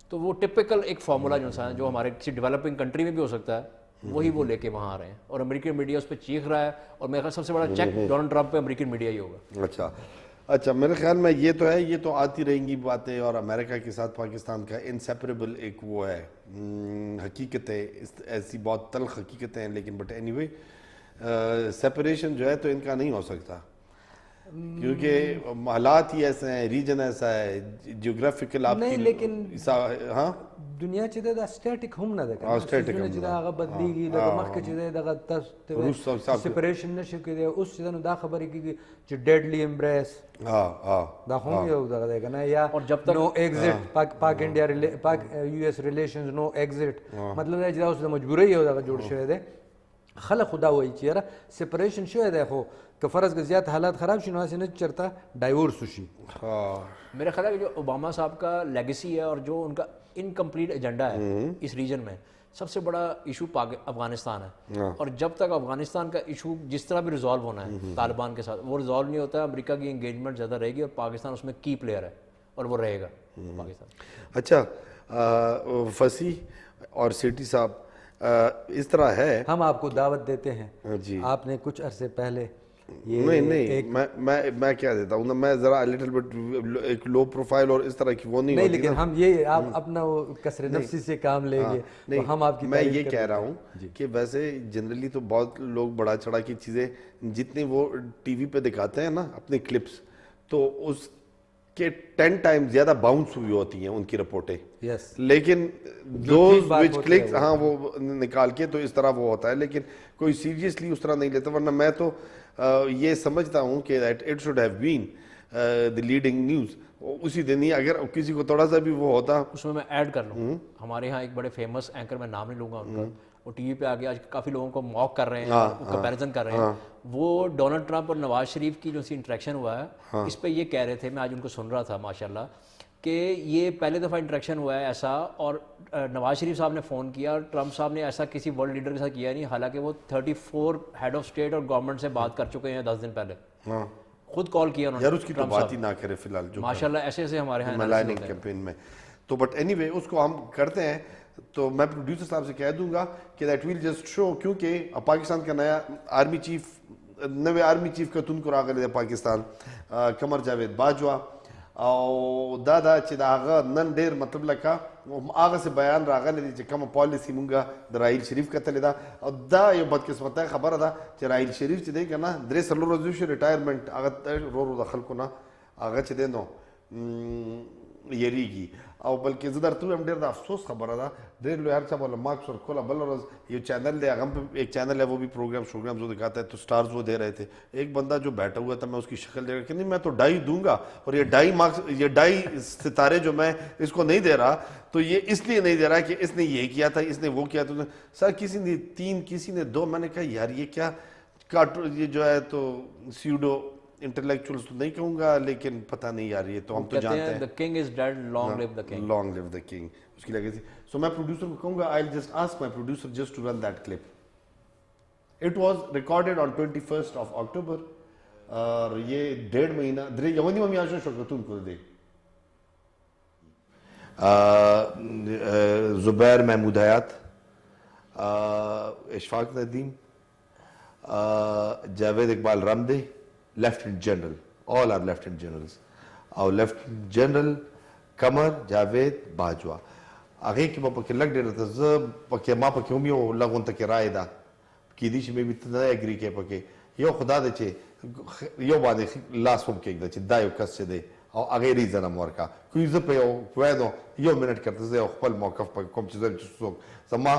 تو وہ ٹپکل ایک فارمولا جو ہمارے کسی ڈیولپنگ کنٹری میں بھی ہو سکتا ہے وہی وہ لے کے وہاں آ رہے ہیں. اور امریکن میڈیا اس پہ چیخ رہا ہے, اور میرے خیال سب سے بڑا چیک ڈونلڈ ٹرمپ پہ امریکن میڈیا ہی ہوگا. اچھا میرے خیال میں یہ تو ہے, یہ تو آتی رہیں گی باتیں, اور امریکہ کے ساتھ پاکستان کا انسیپریبل ایک وہ ہے حقیقتیں, ایسی بہت تلخ حقیقتیں ہیں, لیکن بٹ اینی وے سیپریشن جو ہے تو ان کا نہیں ہو سکتا, کیونکہ حالات ہی ایسے ہیں, ریجن ایسا ہے, جیوگرافیکل آپ نہیں, لیکن ہاں دنیا چې دا سټیټیک هم نه ده کنه, چې دا هغه بدلیږي لکه مخکې چې دغه تاسو سپریشن نشي کېدی, اوس چې نو دا خبرې کېږي چې ډیډلی امبریس دا هم یو دغه دی کنه, یا نو ایگزٹ پاک انډیا پاک یو ایس ریلیشنز نو ایگزٹ, مطلب دا چې دا اوس د مجبورۍ یو دغه جوړ شوی دی. خلک خدا وایي چې یاره سپریشن شوی دی, خو که فرض که زیات حالات خراب شي نو هسې نه چېرته ډایورس وشي. میرا خیال ہے کہ جو اوباما صاحب کا لیگیسی ہے اور جو ان کا انکمپلیٹ ایجنڈا ہے اس ریجن میں, سب سے بڑا ایشو افغانستان ہے. اور جب تک افغانستان کا ایشو جس طرح بھی ریزالو ہونا ہے طالبان کے ساتھ, وہ ریزالو نہیں ہوتا ہے, امریکہ کی انگیجمنٹ زیادہ رہے گی اور پاکستان اس میں کی پلیئر ہے اور وہ رہے گا پاکستان. اچھا فصیح اور سیٹی صاحب, اس طرح ہے, ہم آپ کو دعوت دیتے ہیں. جی آپ نے کچھ عرصے پہلے نہیں میں کیا دیتا ہوں, میں ذرا لٹل بٹ ایک لو پروفائل اور اس طرح کی وہ نہیں, لیکن ہم یہ آپ اپنا وہ کثر نفسی سے کام لیں گے, ہم آپ کی میں یہ کہہ رہا ہوں کہ ویسے جنرلی تو بہت لوگ بڑا چڑھا کی چیزیں جتنی وہ ٹی وی پہ دکھاتے ہیں نا اپنی کلپس, تو اس کہ 10 ٹائم زیادہ باؤنس ہوئی ہوتی ہیں ان کی رپورٹیں, لیکن دوز وچ کلکس ہاں وہ نکال کے تو اس طرح وہ ہوتا ہے, لیکن کوئی سیریسلی اس طرح نہیں لیتا. ورنہ میں تو یہ سمجھتا ہوں کہ it should have been the leading news اسی دن ہی, اگر کسی کو تھوڑا سا بھی وہ ہوتا. اس میں ایڈ کر لوں, ہمارے یہاں ایک بڑے فیمس اینکر, میں نام نہیں لوں گا ان کا, وہ ٹی وی پہ آ کے آج کافی لوگوں کو موک کر رہے ہیں, کمپیریزن کر رہے ہیں. وہ ڈونلڈ ٹرمپ اور نواز شریف کی جو سی انٹریکشن ہوا ہے اس پہ یہ کہہ رہے تھے, میں آج ان کو سن رہا تھا ماشاءاللہ, کہ یہ پہلے دفعہ انٹریکشن ہوا ہے ایسا, اور نواز شریف صاحب نے فون کیا اور ٹرمپ صاحب نے ایسا کسی ورلڈ لیڈر کے ساتھ کیا نہیں, حالانکہ وہ 34 ہیڈ آف اسٹیٹ اور گورنمنٹ سے بات کر چکے ہیں 10 دن پہلے, خود کال کیا انہوں نے. یار اس کی تو بات ہی نہ کرے فی الحال, جو ماشاءاللہ ایسے ایسے ہمارے یہاں ملائننگ کیمپین میں. تو بٹ اینی وے اس کو ہم کرتے ہیں, تو میں پروڈیوسر صاحب سے کہہ دوں گا کہ دیٹ ول جسٹ شو, کیونکہ پاکستان کا نیا آرمی چیف, نوے آرمی چیف کا تن کو راغلی پاکستان قمر جاوید باجوا, او دا چې دا هغه نن ډېر مطلب لکه هغسې بیان راغلی دی چې کومه پالیسي مونږ د راحیل شریف کتلې ده, او دا یو بدقسمتۍ خبره ده چې راحیل شریف چې دی که نه 3 ورځې وشي ریټایرمنټ, هغه ورو ورو د خلکو نه هغه چې دی نو یریږي. او بلکې زه درته ویم ډېر د افسوس خبره ده, ډېر لوی هر چا به له مارکس ورکوله, بل ورځ یو چینل دی هغه هم ایک چینل ہے وہ بھی پروگرام وہ دکھاتا ہے, تو سٹارز وہ دے رہے تھے. ایک بندہ جو بیٹھا ہوا تھا, میں اس کی شکل دے رہا کہ نہیں میں تو 2.5 دوں گا, اور یہ 2.5 ستارے جو میں اس کو نہیں دے رہا تو یہ اس لیے نہیں دے رہا کہ اس نے یہ کیا تھا, اس نے وہ کیا تھا. سر کسی نے 3 کسی نے 2, میں نے کہا یار یہ کیا یہ جو ہے تو سیوڈو انٹلیکچوئلز تو نہیں کہوں گا, لیکن پتہ نہیں یار یہ تو ہم تو جانتے ہیں the king is dead, long live the king, long live the king, اس کی لیگیسی. سو میں پروڈیوسر کو کہوں گا I'll just ask my producer just to run that clip. It was recorded on 21st of October, اور یہ 1.5 مہینہ uni mummy آشن شکرتون کو دے زبیر محمود حیات, Ashfaq Nadeem, Javed Iqbal Ramday, lieutenant general, all are lieutenant generals, اور لیفٹنٹ جنرل قمر جاوید باجوا. هغې کې به پکې لږ ډېر ته زه پکې ما پکې هم یو لږ غونته کې رایې ده, kidish maybe tada agree ke pake yo khuda de che yo bade last form ke da che da yo kas che de او هغه ریزن امورکا کوي زه په یو وایو یو منټ کړته زه خپل موقف په کوم چې زه څوک زما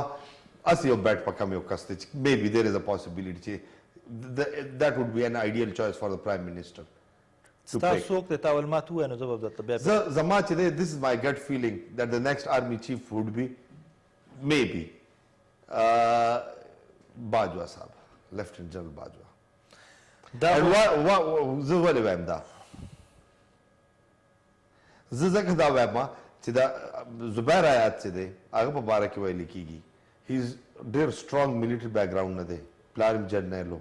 اسی یو بیٹ پکم یو کسته maybe there is a possibility that would be an ideal choice for the prime minister to ستا pick. څوک دی تا ول ما ته ووایه نو زه به درته بیا زما چې دی this is my gut feeling that the next army chief would be maybe Bajwa صاحب لیفټننټ جنرال باجوا دا زه ولې وایم دا زه ځکه دا وایم چې دا زبیر آیات چې دی هغه په باره کې ویل کېږي هی از ډېر strong military background نه دی پلار هم جرنیل و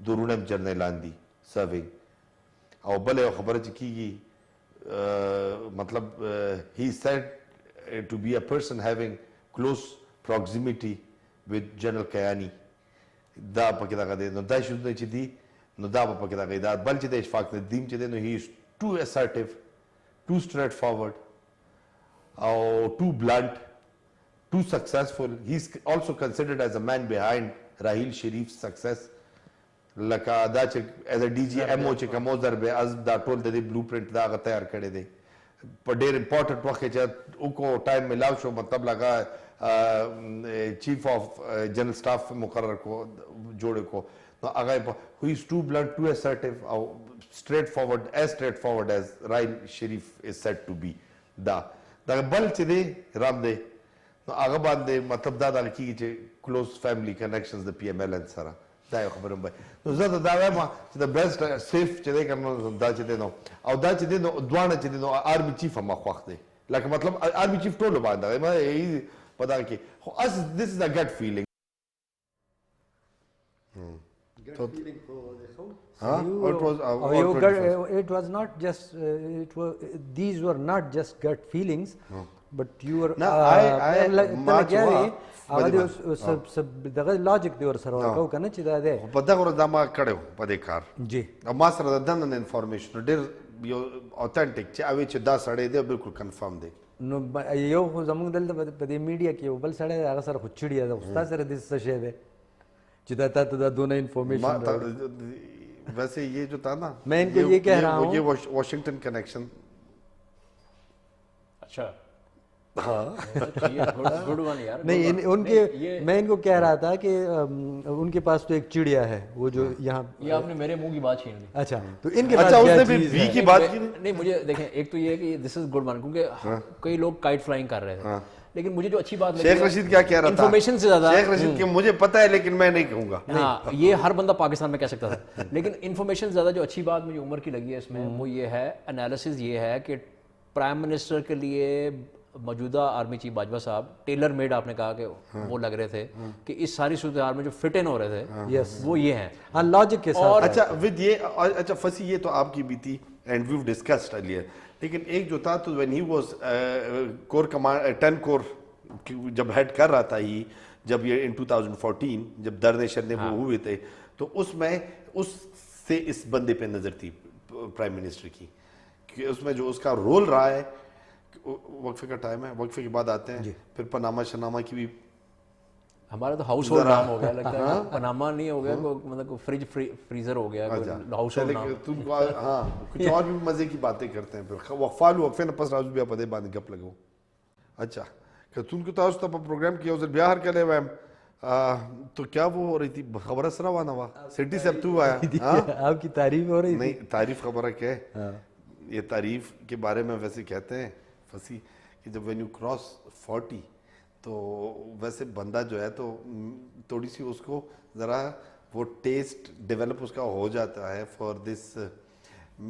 درونه هم جرنیلان دي سروینګ او بله یو خبره چې کېږي مطلب he said to be a person having close proximity with General Kayani دا پکې دغه دی نو دا شونه چې دي نو دا په پکې دغه دا بل چې د اشفاق الدین چې دی نو he is too assertive too straightforward or too blunt, too successful. He's also considered as a man behind Raheel Sharif's success. Like as a DGMO چې کوم ضربه از دا ټول د بلوپرینټ دا غ تیار کړی دی په ډېر امپورټنٹ وخت کې چې وکړو ټایم ملاو شو مطلب لگا چیف آف جنرل سٹاف مقرر کو جوړ کو نو هغه who is too blunt, too assertive O straightforward as Raheel Sharif is said to be. دا بل چې دی رام دی نو هغه باندې مطلب دا دغه کېږي چې کلوز فیملی کنیکشنز د پی ایم ایل ان سره دا یو خبره هم نو زه دا وایم چې د بیسټ سیف چې دی که نو دا چې دی نو او دا چې دی نو دواړه چې دی نو آرمی چیف هم خوښ دی لکه مطلب آرمی چیف ټولو باندې په دغه کې خو اس دس از ا ګټ فیلینګ feeling for the house. It was not just these were not just gut feelings but you were دغه لاجیک دی ور سره ورکو کنه چې دا ده په دغه ورځ دا ما کړو په دې کار جی ما سره د دنن انفارمیشن ډېر یو اوثنټیک چې اوی چې دا سړی دی بالکل کنفرم دی نو یو خو زموږ دلته په دې میډیا کې یو بل سړی هغه سره خو چړیا ده استاد سره د څه شی دی چې دا ته دا دونه انفارمیشن ویسے یہ جو تھا نا میں ان کو یہ کہہ رہا ہوں یہ واشنگٹن کنیکشن اچھا نہیں ان کے میں ان کو کہہ رہا تھا کہ ان کے پاس تو ایک چڑیا ہے وہ جو یہاں یہ آپ نے میرے منہ کی بات چھین لی اچھا تو ان کے پاس کیا چیز ہے کی بات کی نہیں مجھے دیکھیں ایک تو یہ ہے کہ دس از گڈ ون کیونکہ کئی لوگ کائٹ فلائنگ کر رہے تھے لیکن مجھے جو اچھی بات لگی شیخ رشید کیا کہہ رہا تھا انفارمیشن سے زیادہ شیخ رشید کہ مجھے پتہ ہے لیکن میں نہیں کہوں گا ہاں یہ ہر بندہ پاکستان میں کہہ سکتا تھا لیکن انفارمیشن زیادہ جو اچھی بات مجھے عمر کی لگی ہے اس میں وہ یہ ہے انالیسز یہ ہے کہ پرائم منسٹر کے لیے موجودہ آرمی چیف باجوہ صاحب ٹیلر میڈ آپ نے کہا کہ وہ لگ رہے تھے کہ اس ساری صورتحال میں جو فٹ ان ہو رہے تھے وہ یہ ہیں ہاں لاجک کے ساتھ اچھا ود یہ اچھا فصیح یہ تو آپ کی بھی تھی اینڈ ویو ڈسکسڈ ارلیئر لیکن ایک جو تھا تو when he was corps command 10 corps جب ہیڈ کر رہا تھا ہی جب یہ ان 2014 جب درد شرنے وہ ہوئے تھے تو اس میں اس سے اس بندے پہ نظر تھی پرائم منسٹر کی کہ اس میں جو اس کا رول رہا ہے وقفے کا ٹائم ہے وقفے کے بعد آتے ہیں پھر پاناما شناما کی بھی ہمارا تو ہاؤس ہولڈ نام ہو گیا لگتا ہے پاناما نہیں ہو گیا مطلب فریج فریزر ہو گیا ہاؤس ہولڈ نام تم ہاں کچھ اور بھی مزے کی باتیں کرتے ہیں پھر وقفالو وقفے نہ پس راجو بیا پدے بعد گپ لگو اچھا کہ تم کو تاسو ته پروگرام کیا ازر بیا هر کله وایم تو کیا وہ ہو رہی تھی خبر اسرا وانا وا سٹی سے تو آیا آپ کی تعریف ہو رہی تھی نہیں تعریف خبر ہے یہ تعریف کے بارے میں ویسے کہتے ہیں فصیح کہ جب وین یو کراس 40 تو ویسے بندہ جو ہے تو تھوڑی سی اس کو ذرا وہ ٹیسٹ ڈیولپ اس کا ہو جاتا ہے فار دس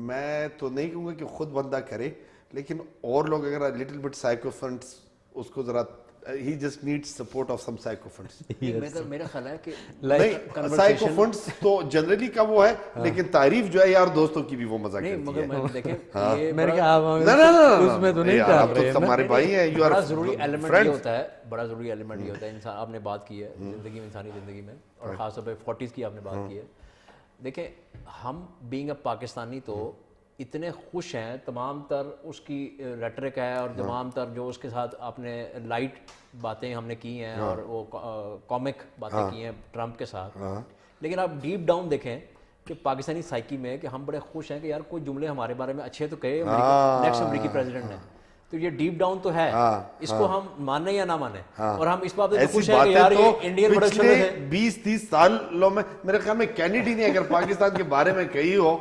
میں تو نہیں کہوں گا کہ خود بندہ کرے لیکن اور لوگ اگر لٹل بٹ سائیکوفنٹس اس کو ذرا he just needs support of some psychophants میرا خیال ہے کہ نہیں psychophants تو جنرلی کا وہ ہے لیکن تعریف جو ہے یار دوستوں کی بھی وہ مزہ کرتی ہے مگر میں دیکھیں میں نے کہا اس میں تو نہیں آپ تو ہمارے بھائی ہیں you are بڑا ضروری ایلیمنٹ یہ ہوتا ہے بڑا ضروری ایلیمنٹ یہ ہوتا ہے انسان آپ نے بات کی ہے زندگی میں انسانی زندگی میں اور خاص طور پہ 40s کی آپ نے بات کی ہے دیکھیں ہم بینگ اے پاکستانی تو اتنے خوش ہیں تمام تر اس کی ریٹرک ہے اور تمام تر جو اس کے ساتھ آپ نے لائٹ باتیں ہم نے کی ہیں اور وہ کامک باتیں کی ہیں ٹرمپ کے ساتھ, لیکن آپ ڈیپ ڈاؤن دیکھیں کہ پاکستانی سائیکی میں کہ ہم بڑے خوش ہیں کہ یار کوئی جملے ہمارے بارے میں اچھے تو کہے, نیکسٹ امریکی پریزیڈنٹ نے, تو یہ ڈیپ ڈاؤن تو ہے, اس کو ہم مانیں یا نہ مانیں, اور ہم اس بات پہ خوش ہیں کہ یار یہ انڈین بڑے اچھے تھے. 20-30 سالوں میں میرے خیال میں کینیڈی نے اگر پاکستان کے بارے میں کہی ہو,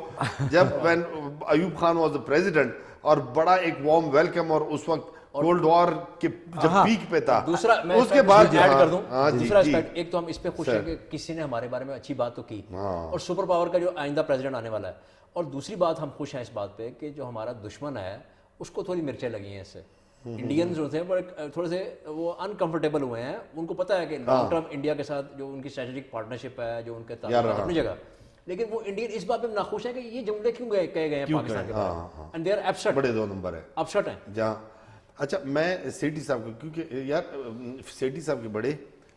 جب when Ayub Khan was the president اور بڑا ایک وارم ویلکم, اور اس وقت کولڈ وار کے جب پیک پہ تھا, دوسرا میں اس کے بعد ایڈ کر دوں, دوسرا اسپیکٹ, ایک تو ہم اس پہ خوش ہیں کہ کسی نے ہمارے بارے میں اچھی بات تو کی, اور سپر پاور کا جو آئندہ پریزیڈنٹ آنے والا ہے, اور دوسری بات ہم خوش ہیں اس بات پہ کہ جو ہمارا دشمن ہے اس کو تھوڑی مرچیں لگی ہیں اس سے. انڈینز جو تھے تھوڑے سے وہ انکمفرٹیبل ہوئے ہیں, ان کو پتا ہے کہ لانگ ٹرم انڈیا کے ساتھ جو ان کی اسٹریٹجک پارٹنرشپ ہے, جو ان کے تعلقات اپنی جگہ, لیکن وہ انڈین اس بات پہ ناخوش ہیں کہ یہ جملے کیوں کہے گئے ہیں پاکستان کے بارے میں, اینڈ دے آر اپسٹ, بڑے 2 نمبر ہے, اپسٹ ہیں جہاں. اچھا میں سیٹھی صاحب کو, کیونکہ یار سیٹھی صاحب کے بڑے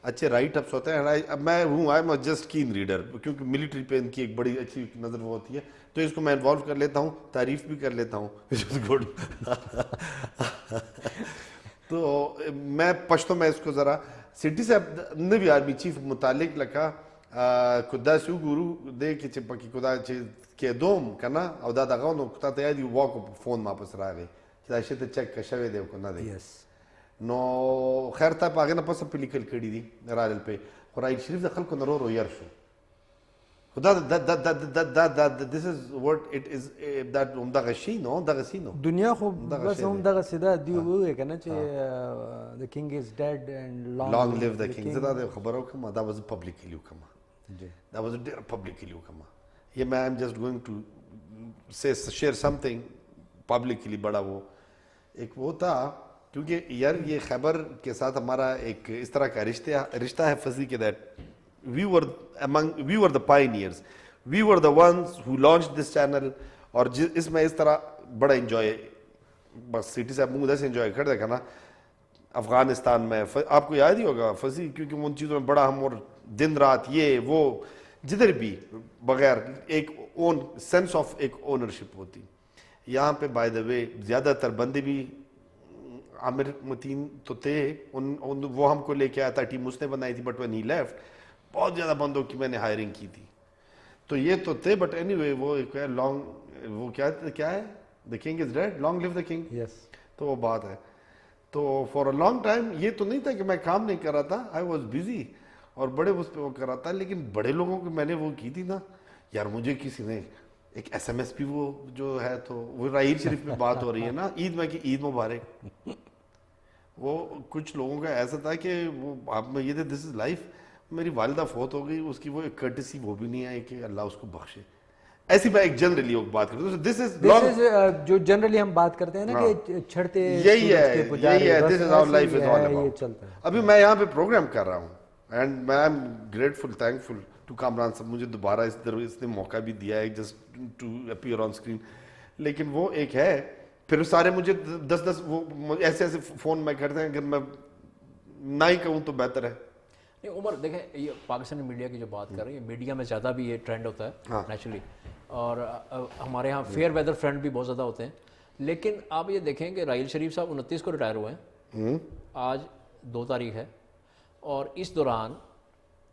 اچھے رائٹ اپس ہوتے ہیں, اب میں ہوں I am just can reader, کیونکہ ملٹری پہ ان کی ایک بڑی اچھی نظر وہ ہوتی ہے, تو اس کو میں انوالو کر لیتا ہوں, تعریف بھی کر لیتا ہوں, گڈ. تو میں پشتو میں اس کو ذرا سیٹھی صاحب نے بھی آرمی چیف متعلق لکھا خدا سو گورو دے کہ چپکی خدا کہ دوم کنا او دا دغه نو کته ته دی واکو فون واپس راغی چې دا شته چک شوی دی کو نه دی نو خیر ته پاګه نه پس په لیکل کړي دي راجل په قرآن شریف د خلکو نورو رو ير شو خدا دا this is what it is that دغه شی نو دغه شی نو دنیا خو بس هم دغه سیده دی وې کنه چې the king is dead and long live the king. زدا خبرو کوم دا was publicly کوم that was a publicly کوم یہ میں I'm just going to say share something publicly. بڑا وہ ایک وہ تھا کیونکہ یار یہ خیبر کے ساتھ ہمارا ایک اس طرح کا رشتہ ہے فضی کے that we were the pioneers, we were the ones who launched this channel. اور اس میں اس طرح بڑا انجوائے بس سٹی سے مجھے سے انجوائے کر دیکھا نا افغانستان میں آپ کو یاد ہی ہوگا فضی کیونکہ ان چیزوں میں بڑا ہم اور دن رات یہ وہ جدھر بھی بغیر ایک اون سینس آف ایک اونرشپ ہوتی. یہاں پہ بائی دا وے زیادہ تر بندے بھی عامر متین تو تھے وہ ہم کو لے کے آیا تھا ٹیم اس نے بنائی تھی بٹ when he left بہت زیادہ بندوں کی میں نے ہائرنگ کی تھی تو یہ تو تھے بٹ اینی وے وہ ایک لانگ وہ کیا ہے the king is dead long live the king تو وہ بات ہے. تو فار اے لانگ ٹائم یہ تو نہیں تھا کہ میں کام نہیں کر رہا تھا آئی واز بزی اور بڑے اس پہ وہ کر رہا تھا لیکن بڑے لوگوں کو میں نے وہ کی تھی نا یار مجھے کسی نے ایک ایس ایم ایس پی وہ جو ہے تو وہ راہیر شریف پہ بات ہو رہی ہے نا عید میں کہ عید مبارک وہ کچھ لوگوں کا ایسا تھا کہ وہ آپ میں یہ تھے دس از لائف. میری والدہ فوت ہو گئی اس کی وہ ایک کرٹسی وہ بھی نہیں آئی کہ اللہ اس کو بخشے. ایسی میں ایک جنرلی بات کرتا ہوں دس از جو جنرلی ہم بات کرتے ہیں نا کہ چھڑتے یہی ہے دس از our life is all about. ابھی میں یہاں پہ پروگرام کر رہا ہوں اینڈ میں am grateful thankful to Kamran sahab مجھے دوبارہ اس نے موقع بھی دیا ہے just to appear on screen. لیکن وہ ایک ہے پھر سارے مجھے 10 وہ ایسے فون میں کرتے ہیں اگر میں نہ ہی کہوں تو بہتر ہے. نہیں عمر دیکھیں یہ پاکستانی میڈیا کی جو بات کر رہی ہے میڈیا میں زیادہ بھی یہ ٹرینڈ ہوتا ہے نیچرلی اور ہمارے یہاں فیئر ویدر فرینڈ بھی بہت زیادہ ہوتے ہیں. لیکن آپ یہ دیکھیں کہ راحیل شریف صاحب 29 کو ریٹائر ہوئے ہیں, آج 2 تاریخ ہے اور اس دوران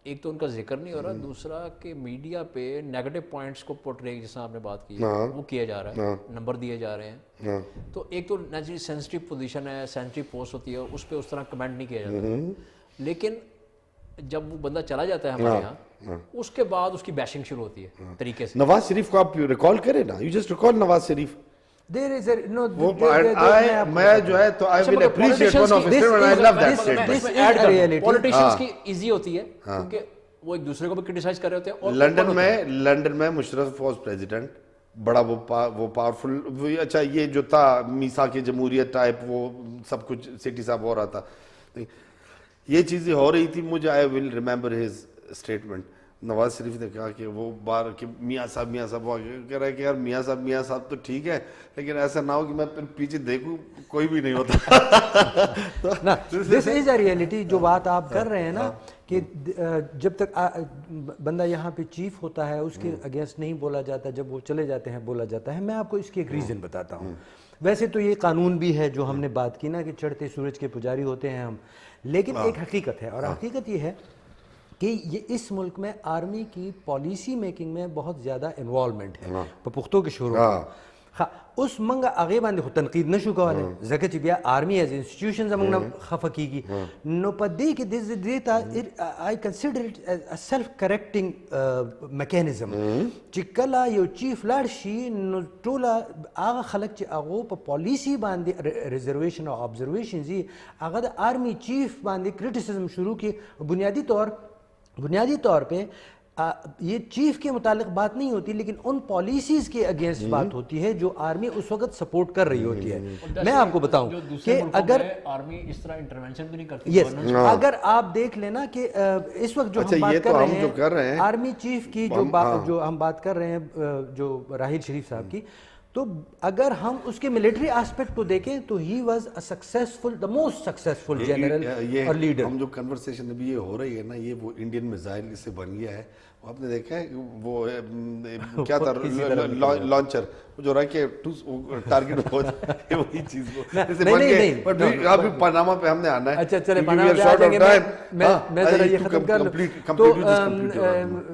ایک تو ان کا ذکر نہیں ہو رہا, دوسرا کہ میڈیا پہ نیگیٹو پوائنٹس کو پورٹرے جس طرح آپ نے بات کی وہ کیا جا رہا ہے, نمبر دیے جا رہے ہیں. تو ایک تو نیچرلی سینسٹیو پوزیشن ہے, سینسٹیو پوسٹ ہوتی ہے, اس پہ اس طرح کمنٹ نہیں کیا جاتا. لیکن جب وہ بندہ چلا جاتا ہے ہمارے یہاں اس کے بعد اس کی بیشنگ شروع ہوتی ہے طریقے سے. نواز شریف کو آپ ریکال کریں نا, you just recall Nawaz Sharif. میں جو ہے تو I will appreciate one of his and I love that statement. Politicians کی ایزی ہوتی ہے کیونکہ وہ ایک دوسرے کو بھی کرٹیسائز کر رہے ہوتے ہیں. لنڈن میں مشرف واز پریزیڈنٹ, بڑا وہ پاورفل, اچھا یہ جو تھا میثاق جمہوریت ٹائپ وہ سب کچھ سٹی صاحب ہو رہا تھا, یہ چیزیں ہو رہی تھی. مجھے آئی will remember his statement Nawaz Sharif نے کہا کہ وہ بار کہ میاں صاحب وہ کہہ رہا ہے کہ یار میاں صاحب تو ٹھیک ہے لیکن ایسا نہ ہو کہ میں پھر پیچھے دیکھوں کوئی بھی نہیں ہوتا. دس از اے ریئلٹی. جو بات آپ کر رہے ہیں نا کہ جب تک بندہ یہاں پہ چیف ہوتا ہے اس کے اگینسٹ نہیں بولا جاتا, جب وہ چلے جاتے ہیں بولا جاتا ہے. میں آپ کو اس کی ایک ریزن بتاتا ہوں. ویسے تو یہ قانون بھی ہے جو ہم نے بات کی نا کہ چڑھتے سورج کے پجاری ہوتے ہیں ہم, لیکن ایک حقیقت ہے, اور حقیقت یہ ہے کہ یہ اس ملک میں آرمی کی پالیسی میکنگ میں بہت زیادہ انوالومنٹ ہے پختوں کے شروع میں. اس منگا آگے باندې خو تنقید نشو کولی ځکه چې بیا آرمی ایز انسټیټیوشن زموږ نه خفه کیږي. نو په دې کې دې ته آی کنسیډر اټ ا سیلف کریکټینګ میکانیزم چې کله یو چیف لاړ شي نو ټوله هغه خلک چې هغو په پالیسی باندې ریزرویشن او ابزرویشنز دي هغه د آرمی چیف باندې کرټیسزم شروع کی. بنیادی طور پہ یہ چیف کے متعلق بات نہیں ہوتی لیکن ان پالیسیز کے اگینسٹ بات ہوتی ہے جو آرمی اس وقت سپورٹ کر رہی ہوتی ہے. میں آپ کو بتاؤں کہ اگر آرمی اس طرح انٹرونشن بھی نہیں کرتی, یس اگر آپ دیکھ لینا کہ اس وقت جو ہم بات کر رہے ہیں آرمی چیف کی جو ہم بات کر رہے ہیں جو راحیل شریف صاحب کی, تو اگر ہم اس کے ملٹری آسپیکٹ کو دیکھیں تو he was a successful the most successful general اور لیڈر. ہم جو کنورسیشن ابھی یہ ہو رہی ہے نا یہ وہ انڈین میزائل سے بن گیا ہے. آپ نے دیکھا ہے وہ کیا تھا لانچر جو رہا کہ ٹارگیٹ ہو جائے وہی چیز کو بٹ ابھی پاناما پہ ہم نے آنا ہے. اچھا چلے پاناما پہ آ جائیں گے. میں ذرا یہ ختم کر لوں تو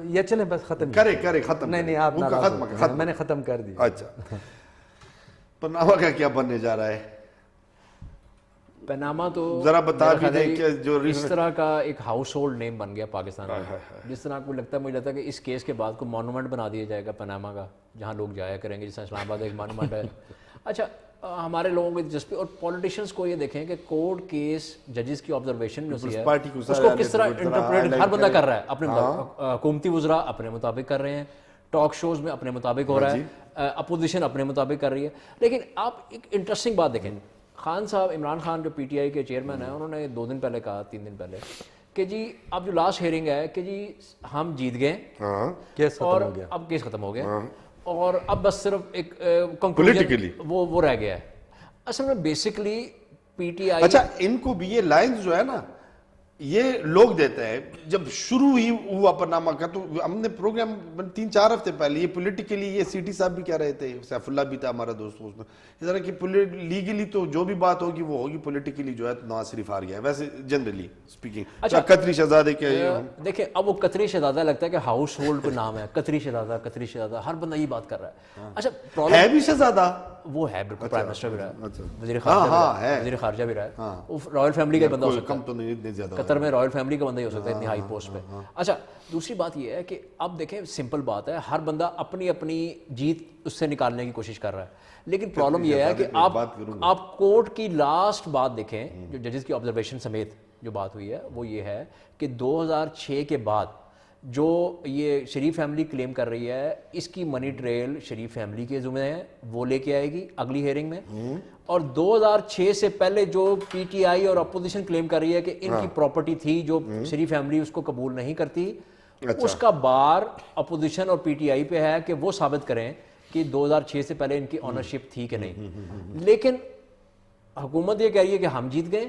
یہ چلیں بس ختم کرے ختم. نہیں آپ میں نے ختم کر دی. اچھا پاناما کا کیا بننے جا رہا ہے؟ پاناما تو ذرا بتا بھی دیں کہ جو اس طرح کا ایک ہاؤس ہولڈ نیم بن گیا پاکستان میں, جس طرح کو لگتا ہے مجھے لگتا ہے کہ اس کیس کے بعد کو مانومنٹ بنا دیا جائے گا پاناما کا جہاں لوگ جایا کریں گے, جس طرح اسلام آباد ایک مانومنٹ ہے. اچھا ہمارے لوگوں کو دلچسپی اور پولیٹیشینس کو یہ دیکھیں کہ کورٹ کیس ججز کی آبزرویشن جو ہے اس کو کس طرح انٹرپریٹ ہر بندہ کر رہا ہے اپنے مطابق. حکومتی وزراء اپنے مطابق کر رہے ہیں, ٹاک شوز میں اپنے مطابق ہو رہا ہے, اپوزیشن اپنے مطابق کر رہی ہے. لیکن آپ ایک انٹرسٹنگ بات دیکھیں, خان صاحب عمران خان جو پی ٹی آئی کے چیئرمین ہیں انہوں نے 2 دن پہلے کہا 3 دن پہلے کہ جی اب جو لاسٹ ہیئرنگ ہے کہ جی ہم جیت گئے اور اب کیس ختم ہو گیا اور اب بس صرف ایک کنکلوژن وہ رہ گیا ہے. اصل میں بیسکلی پی ٹی آئی, اچھا ان کو بھی یہ لائنز جو ہے نا یہ لوگ دیتے ہیں جب شروع ہی ہوا پاناما کا, تو ہم نے پروگرام 3-4 ہفتے پہلے یہ پولیٹیکلی یہ سی ٹی صاحب بھی کہہ رہے تھے, سیف اللہ بھی تھا ہمارا دوست اس میں, اس طرح کی لیگلی تو جو بھی بات ہوگی وہ ہوگی, پولیٹیکلی جو ہے نواز شریف ہار گیا ہے ویسے جنرلی اسپیکنگ. اچھا قطری شہزادے کے دیکھیں اب وہ قطری شہزادہ لگتا ہے کہ ہاؤس ہولڈ کوئی نام ہے, قطری شہزادہ ہر بندہ یہ بات کر رہا ہے. اچھا پرابلم ہے بھی شہزادہ, وہ ہے بالکل پرائم منسٹر بھی رہا ہے, وزیر خارجہ بھی رہا ہے, وہ رائل فیملی کا بندہ ہو سکتا ہے, قطر میں رائل فیملی کا بندہ ہی ہو سکتا ہے اتنی ہائی پوسٹ پہ. اچھا دوسری بات یہ ہے کہ اب دیکھیں سمپل بات ہے, ہر بندہ اپنی جیت اس سے نکالنے کی کوشش کر رہا ہے. لیکن پرابلم یہ ہے کہ آپ کورٹ کی لاسٹ بات دیکھیں جو ججز کی آبزرویشن سمیت جو بات ہوئی ہے وہ یہ ہے کہ 2006 کے بعد جو یہ شریف فیملی کلیم کر رہی ہے اس کی منی ٹریل شریف فیملی کے ذمہ ہے, وہ لے کے آئے گی اگلی ہیئرنگ میں. اور 2006 سے پہلے جو پی ٹی آئی اور اپوزیشن کلیم کر رہی ہے کہ ان کی پراپرٹی تھی جو شریف فیملی اس کو قبول نہیں کرتی, اس کا بار اپوزیشن اور پی ٹی آئی پہ ہے کہ وہ ثابت کریں کہ 2006 سے پہلے ان کی آنرشپ تھی کہ نہیں. لیکن حکومت یہ کہہ رہی ہے کہ ہم جیت گئے,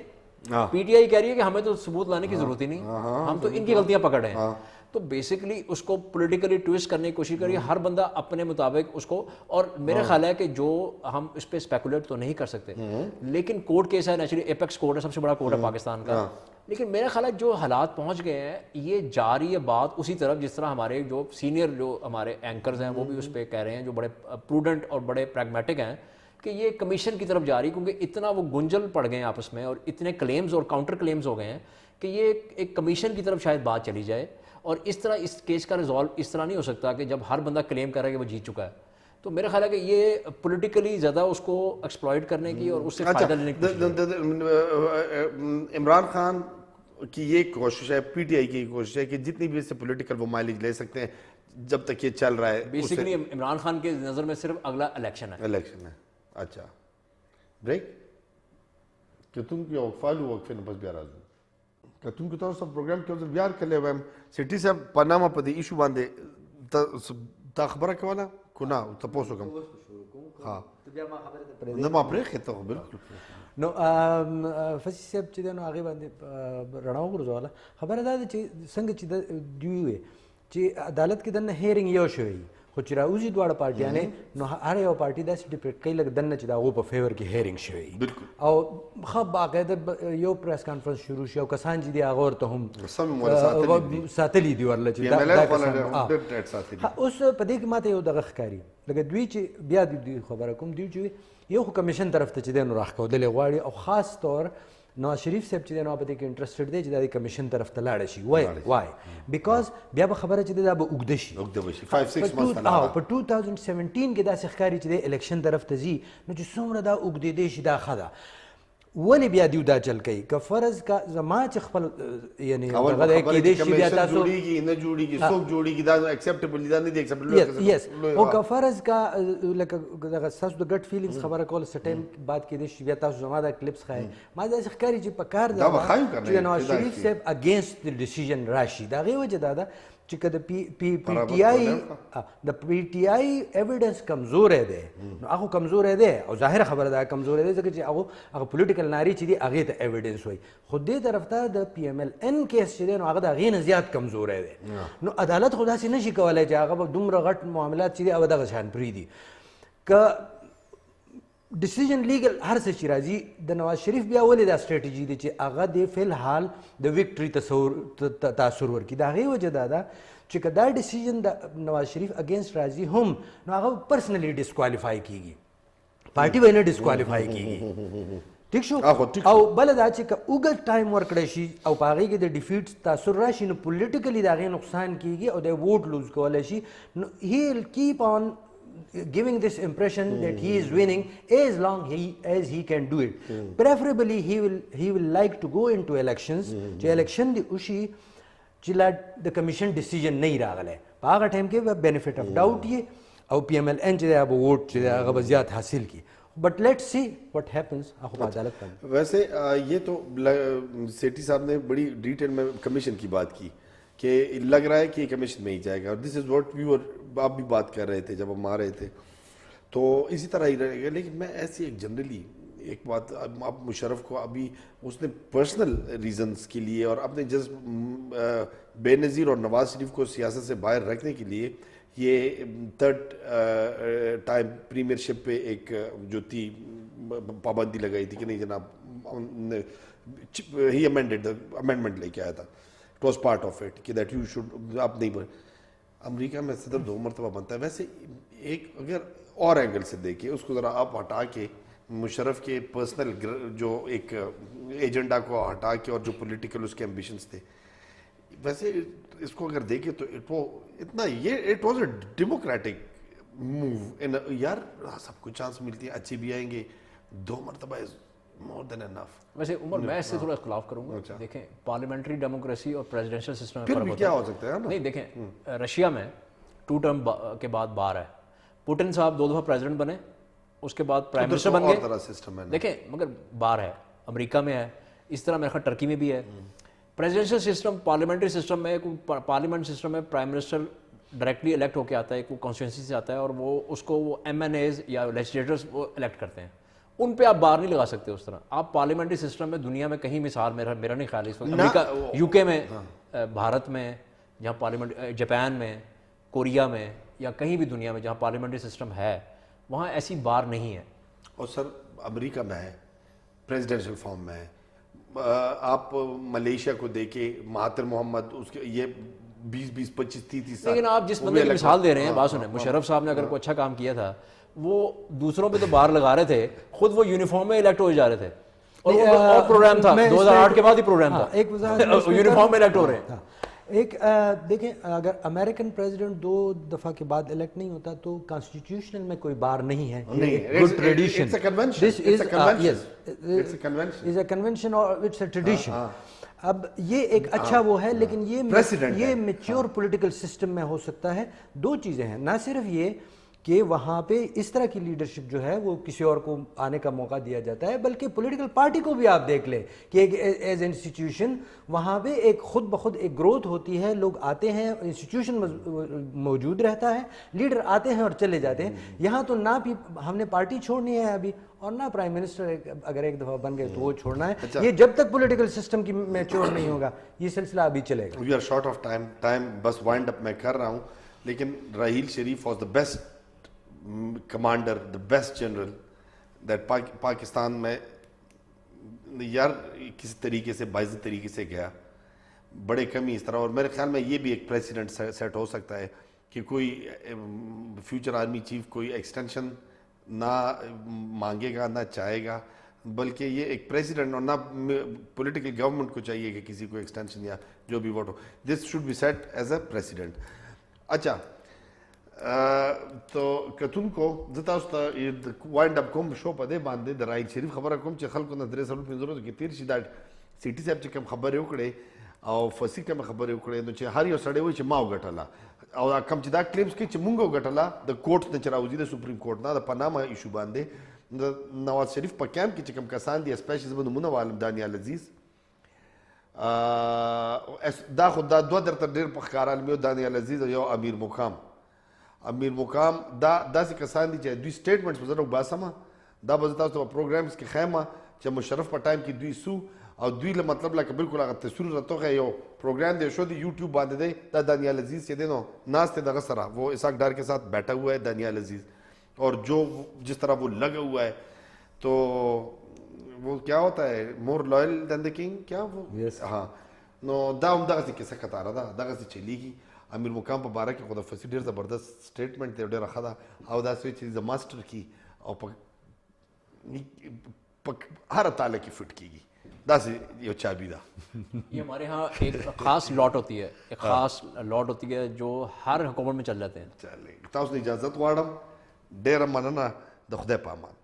پی ٹی آئی کہہ رہی ہے کہ ہمیں تو ثبوت لانے کی ضرورت ہی نہیں, ہم تو ان کی غلطیاں پکڑ رہے ہیں. تو بیسکلی اس کو پولیٹیکلی ٹویسٹ کرنے کی کوشش کریے ہر بندہ اپنے مطابق اس کو. اور میرا خیال ہے کہ جو ہم اس پہ اسپیکولیٹ تو نہیں کر سکتے, لیکن کورٹ کیس ہے, نیچرلی ایپیکس کورٹ ہے, سب سے بڑا کورٹ ہے پاکستان کا. لیکن میرا خیال ہے جو حالات پہنچ گئے ہیں یہ جا رہی ہے بات اسی طرف جس طرح ہمارے جو سینئر جو ہمارے اینکرز ہیں وہ بھی اس پہ کہہ رہے ہیں, جو بڑے پروڈنٹ اور بڑے پریگمیٹک ہیں, کہ یہ کمیشن کی طرف جا رہی, کیونکہ اتنا وہ گنجل پڑ گئے ہیں آپس میں اور اتنے کلیمز اور کاؤنٹر کلیمز ہو گئے ہیں کہ یہ ایک کمیشن کی طرف شاید بات چلی جائے. اور اس طرح اس کیس کا ریزالو اس طرح نہیں ہو سکتا کہ جب ہر بندہ کلیم کر رہا ہے کہ وہ جیت چکا ہے. تو میرا خیال ہے کہ یہ پولیٹیکلی زیادہ اس کو ایکسپلائٹ کرنے کی اور اس سے فائدہ لینے کی. عمران خان کی یہ کوشش ہے, پی ٹی آئی کی کوشش ہے کہ جتنی بھی اس سے پولیٹیکل وہ مائلیج لے سکتے ہیں جب تک یہ چل رہا ہے. بیسیکلی عمران خان کے نظر میں صرف اگلا الیکشن ہے. اچھا بریک کہ تم کی فالو وقفے بس بھی آراز کتونکو تاسو پروګرام کې اوس بیا کله وایم سټي صاحب پنامه په دې ایشو باندې تا خبره کوله کو نه تاسو کوم ها نه ما پرې ته بالکل نو فسی صاحب چې دی نو هغې باندې رڼا وغورځوله خبره دا ده چې څنګه چې دوی وې چې عدالت کې دننه هیرینګ یو شوی خو چې راوځي دواړه پارټیانې نو هر یو پارټي داسې ډیپیکټ کوي لکه دننه چې د هغو په فیور کې هیرینګ شوی او ښه باقاعده یو پریس کانفرنس شروع شي او کسان چې دي هغه ورته هم ساتلي دي ورله چې اوس په دې کې ماته یو دغه ښکاري لکه دوی چې بیا دوی خبره کوم دوی چې یو خو کمیشن طرف ته چې دی نو راښکودلې غواړي او خاص طور نواز شریف صاحب چې دی نو په دې کې انټرسټډ دی چې دا د کمیشن طرف ته لاړه شي وای بیکاز بیا به خبره چې دی دا به اوږده شي 5-6 months په 2017 کې داسې ښکاري چې دی الیکشن طرف ته ځي نو چې څومره دا اوږدېدی شي دا ښه ده ولې بیا دیو دا چل کوي که فرض کا زما چې خپل یعنی دغه دی کېدی شي بیا تاسو جوړیږي نه جوړیږي څوک جوړیږي دا اکسیپټیبل دا نه دی اکسیپټیبل یس او که فرض کا لکه دغه تاسو د ګټ فیلینګز خبره کول څه ټایم بعد کېدی شي بیا تاسو زما دا کلیپس ښایي ما داسې ښکاري چې په کار ده چې نواز شریف صاحب اگینسټ د ډیسیژن راشي د هغې وجه دا ده چې که د پی ټي آی ایویډنس کمزوری دی نو هغه کمزوری دی او ظاهره خبره ده کمزوری دی ځکه چې هغه پولیټیکل ناري چې دي هغې ته ایویډنس وایي خو دې طرف ته د P M L N case چې دی نو هغه د هغې نه زیات کمزوری دی نو عدالت خو داسې نشي کولی چې هغه به دومره غټ معاملات چې دي هغه دغه شان پرېږدي که ډیسیژن لیګل هر څه چې راځي د نواز شریف بیا ولې دا سټریټجي دی چې هغه د فی الحال د وکټري تاثر ورکړي د هغې وجه دا ده چې که دا ډیسیژن د نواز شریف اگینسټ راځي هم نو هغه پرسنلی ډسکوالیفای کیږي پارټي به یې نه ډسکوالیفای کیږي ټیک شو او بله دا چې که اوږد ټایم ورکړی شي او په هغې کې د ډیفیټ تاثر راشي نو پولیټیکلی د هغې نقصان کیږي او د ووټ لوز کولی شي نو he will keep on giving this impression that he is winning as long as he can do it. Preferably he will like to go into elections چې election دی وشي چې لا د کمیشن ډیسیژن نه راغلی په هغه ټایم کې به benefit of doubt یې او پی ایم ایل این چې دی هغه ووټ چې دی هغه به زیات حاصل کړي but let see what happens عدالت کا ویسے یہ تو سیٹھی صاحب نے بڑی ڈیٹیل میں کمیشن کی بات کی کہ لگ رہا ہے کہ یہ کمیشن میں ہی جائے گا اور دس از واٹ وی آپ بھی بات کر رہے تھے جب ہم آ رہے تھے تو اسی طرح ہی رہے گا لیکن میں ایسی ایک جنرلی ایک بات اب مشرف کو ابھی اس نے پرسنل ریزنس کے لیے اور اپنے جذب بے نظیر اور نواز شریف کو سیاست سے باہر رکھنے کے لیے یہ تھرڈ ٹائم پریمیئر شپ پہ ایک جو تھی پابندی لگائی تھی کہ نہیں جناب ہی امینڈمنٹ لے کے آیا تھا it was part of it کہ دیٹ یو شوڈ آپ نہیں امریکہ میں صدر 2 مرتبہ بنتا ہے ویسے ایک اگر اور اینگل سے دیکھیں اس کو ذرا آپ ہٹا کے مشرف کے پرسنل جو ایک ایجنڈا کو ہٹا کے اور جو پولیٹیکل اس کے ایمبیشنز تھے ویسے اس کو اگر دیکھیں تو اتنا یہ it was a democratic move یار سب کو چانس ملتی ہے اچھے بھی آئیں گے 2 مرتبہ از مور دین انف. ویسے عمر میں اس سے تھوڑا اختلاف کروں گا. دیکھیں پارلیمنٹری ڈیموکریسی اور پریزیڈنشل سسٹم میں فرق کیا ہو سکتا ہے نہیں. دیکھیں رشیا میں 2 ٹرم کے بعد باہر ہے. پوٹن صاحب 2 دفعہ پریزیڈنٹ بنے اس کے بعد پرائم منسٹر بن گئے. دیکھیں مگر باہر ہے. امریکہ میں ہے, اس طرح میرے خیال ٹرکی میں بھی ہے. پریزیڈنشل سسٹم پارلیمنٹری سسٹم میں پارلیمنٹ سسٹم میں پرائم منسٹر ڈائریکٹلی الیکٹ ہو کے آتا ہے, ایک کانسٹیٹوئنسی سے آتا ہے اور وہ اس کو وہ ایم این ایز یا لیجسلیٹرز وہ الیکٹ کرتے ہیں. ان پہ آپ بار نہیں لگا سکتے اس طرح. آپ پارلیمنٹری سسٹم میں دنیا میں کہیں مثال میرا نہیں خیال اس وقت امریکہ یو کے میں بھارت میں جہاں پارلیمنٹ جاپان میں کوریا میں یا کہیں بھی دنیا میں جہاں پارلیمنٹری سسٹم ہے وہاں ایسی بار نہیں ہے. اور سر امریکہ میں ہے پریزیڈنشل فارم میں ہے. آپ ملیشیا کو دیکھیں مہاتر محمد اس کے یہ 20 25 30 سال. لیکن آپ جس بندے کی مثال دے رہے ہیں بات سنیں, مشرف صاحب نے اگر کوئی اچھا کام کیا تھا وہ دوسروں پہ تو بار لگا رہے تھے, خود وہ یونیفارم میں الیکٹ ہو جا رہے تھے. اور پروگرام تھا 2008 کے بعد ہی پروگرام تھا, ایک یونیفارم میں الیکٹ ہو رہے ہیں. ایک دیکھیں اگر امریکن پریزیڈنٹ 2 دفعہ کے بعد الیکٹ نہیں ہوتا تو کانسٹیٹیوشنل میں کوئی بار نہیں ہے. گڈ ٹریڈیشن, دس از اے کنونشن اور اٹس اے ٹریڈیشن. اب یہ ایک اچھا وہ ہے لیکن یہ میچور پولیٹیکل سسٹم میں ہو سکتا ہے. 2 چیزیں ہیں, نہ صرف یہ کہ وہاں پہ اس طرح کی لیڈرشپ جو ہے وہ کسی اور کو آنے کا موقع دیا جاتا ہے، بلکہ پولیٹیکل پارٹی کو بھی آپ دیکھ لیں کہ ایک ایز انسٹیٹیوشن وہاں پہ ایک خود بخود ایک گروتھ ہوتی ہے، لوگ آتے ہیں، انسٹیٹیوشن موجود رہتا ہے، لیڈر آتے ہیں اور چلے جاتے ہیں. یہاں تو نہ بھی ہم نے پارٹی چھوڑنی ہے ابھی، اور نہ پرائم منسٹر اگر ایک دفعہ بن گئے تو وہ چھوڑنا ہے. یہ جب تک پولیٹیکل سسٹم کی میچور نہیں ہوگا یہ سلسلہ ابھی چلے گا. We are short of time بس وائنڈ اپ میں کر رہا ہوں. لیکن Raheel Sharif was the best commander, the best general that Pakistan میں یار کسی طریقے سے باعث طریقے سے گیا، بڑے کمی اس طرح. اور میرے خیال میں یہ بھی ایک پریسیڈنٹ سیٹ ہو سکتا ہے کہ کوئی فیوچر آرمی چیف کوئی ایکسٹینشن نہ مانگے گا، نہ چاہے گا، بلکہ یہ ایک پریسیڈنٹ اور نہ پولیٹیکل گورنمنٹ کو چاہیے کہ کسی کو ایکسٹینشن یا جو بھی ووٹ ہو. This should be set as a president. اچھا تو کتون کو زتا است وائنڈ اپ کوم شو په دې باندې د راحیل شریف خبره کوم چې خلکو نه درې سلو پنځه ورځو کې تیر شي دا سیټي صاحب چې کوم خبرې وکړې او فصیح کوم خبرې وکړې نو چې هر یو سړی وایي چې ما وګټله او کوم چې دا کلیمز کوي چې مونږ وګټله د کوټ نه چې راوځي د سپریم کورټ نه د پاناما ایشو باندې د نواز شریف په کیمپ کې چې کوم کسان دي اسپیشلی زما نومونه وایم دانیال عزیز دا خو دا دوه درته ډېر په ښکاره مې دانیال عزیز او یو امیر مقام دا داسې کسان دي چې دوی سټیټمنټس به زه وباسم، دا به زه تاسو ته په پروګرامز کې ښیم چې مشرف په ټایم کې دوی سو او دوی له مطلب لکه بالکل هغه تصویر راته یو پروگرام دے شو دی یوٹیوب باندې دی دا دانیال عزیز چې دی نو ناس تے دغه سره وہ اسحاق ڈار کے ساتھ بیٹھا ہوا ہے دانیال عزیز، اور جو جس طرح وہ لگا ہوا ہے تو وہ کیا ہوتا ہے more loyal then the king کیا وہ ہاں نو دا هم دغه کیسه کتاره ده دغه چلیږي. امیر مقام په باره کې خو د فصیح ډېر زبردست سټیټمنټ دی ډېره ښه ده او دا سوی چې د ماسټر کی او په هر تاله کې فټ کیږي دا یو چابی ده. یہ ہمارے ہاں ایک خاص لاٹ ہوتی ہے، ایک خاص لاٹ ہوتی ہے جو ہر حکومت میں چل جاتے ہیں. چلے تاسو اجازت غواړم، ډېره مننه، د خدای په امان.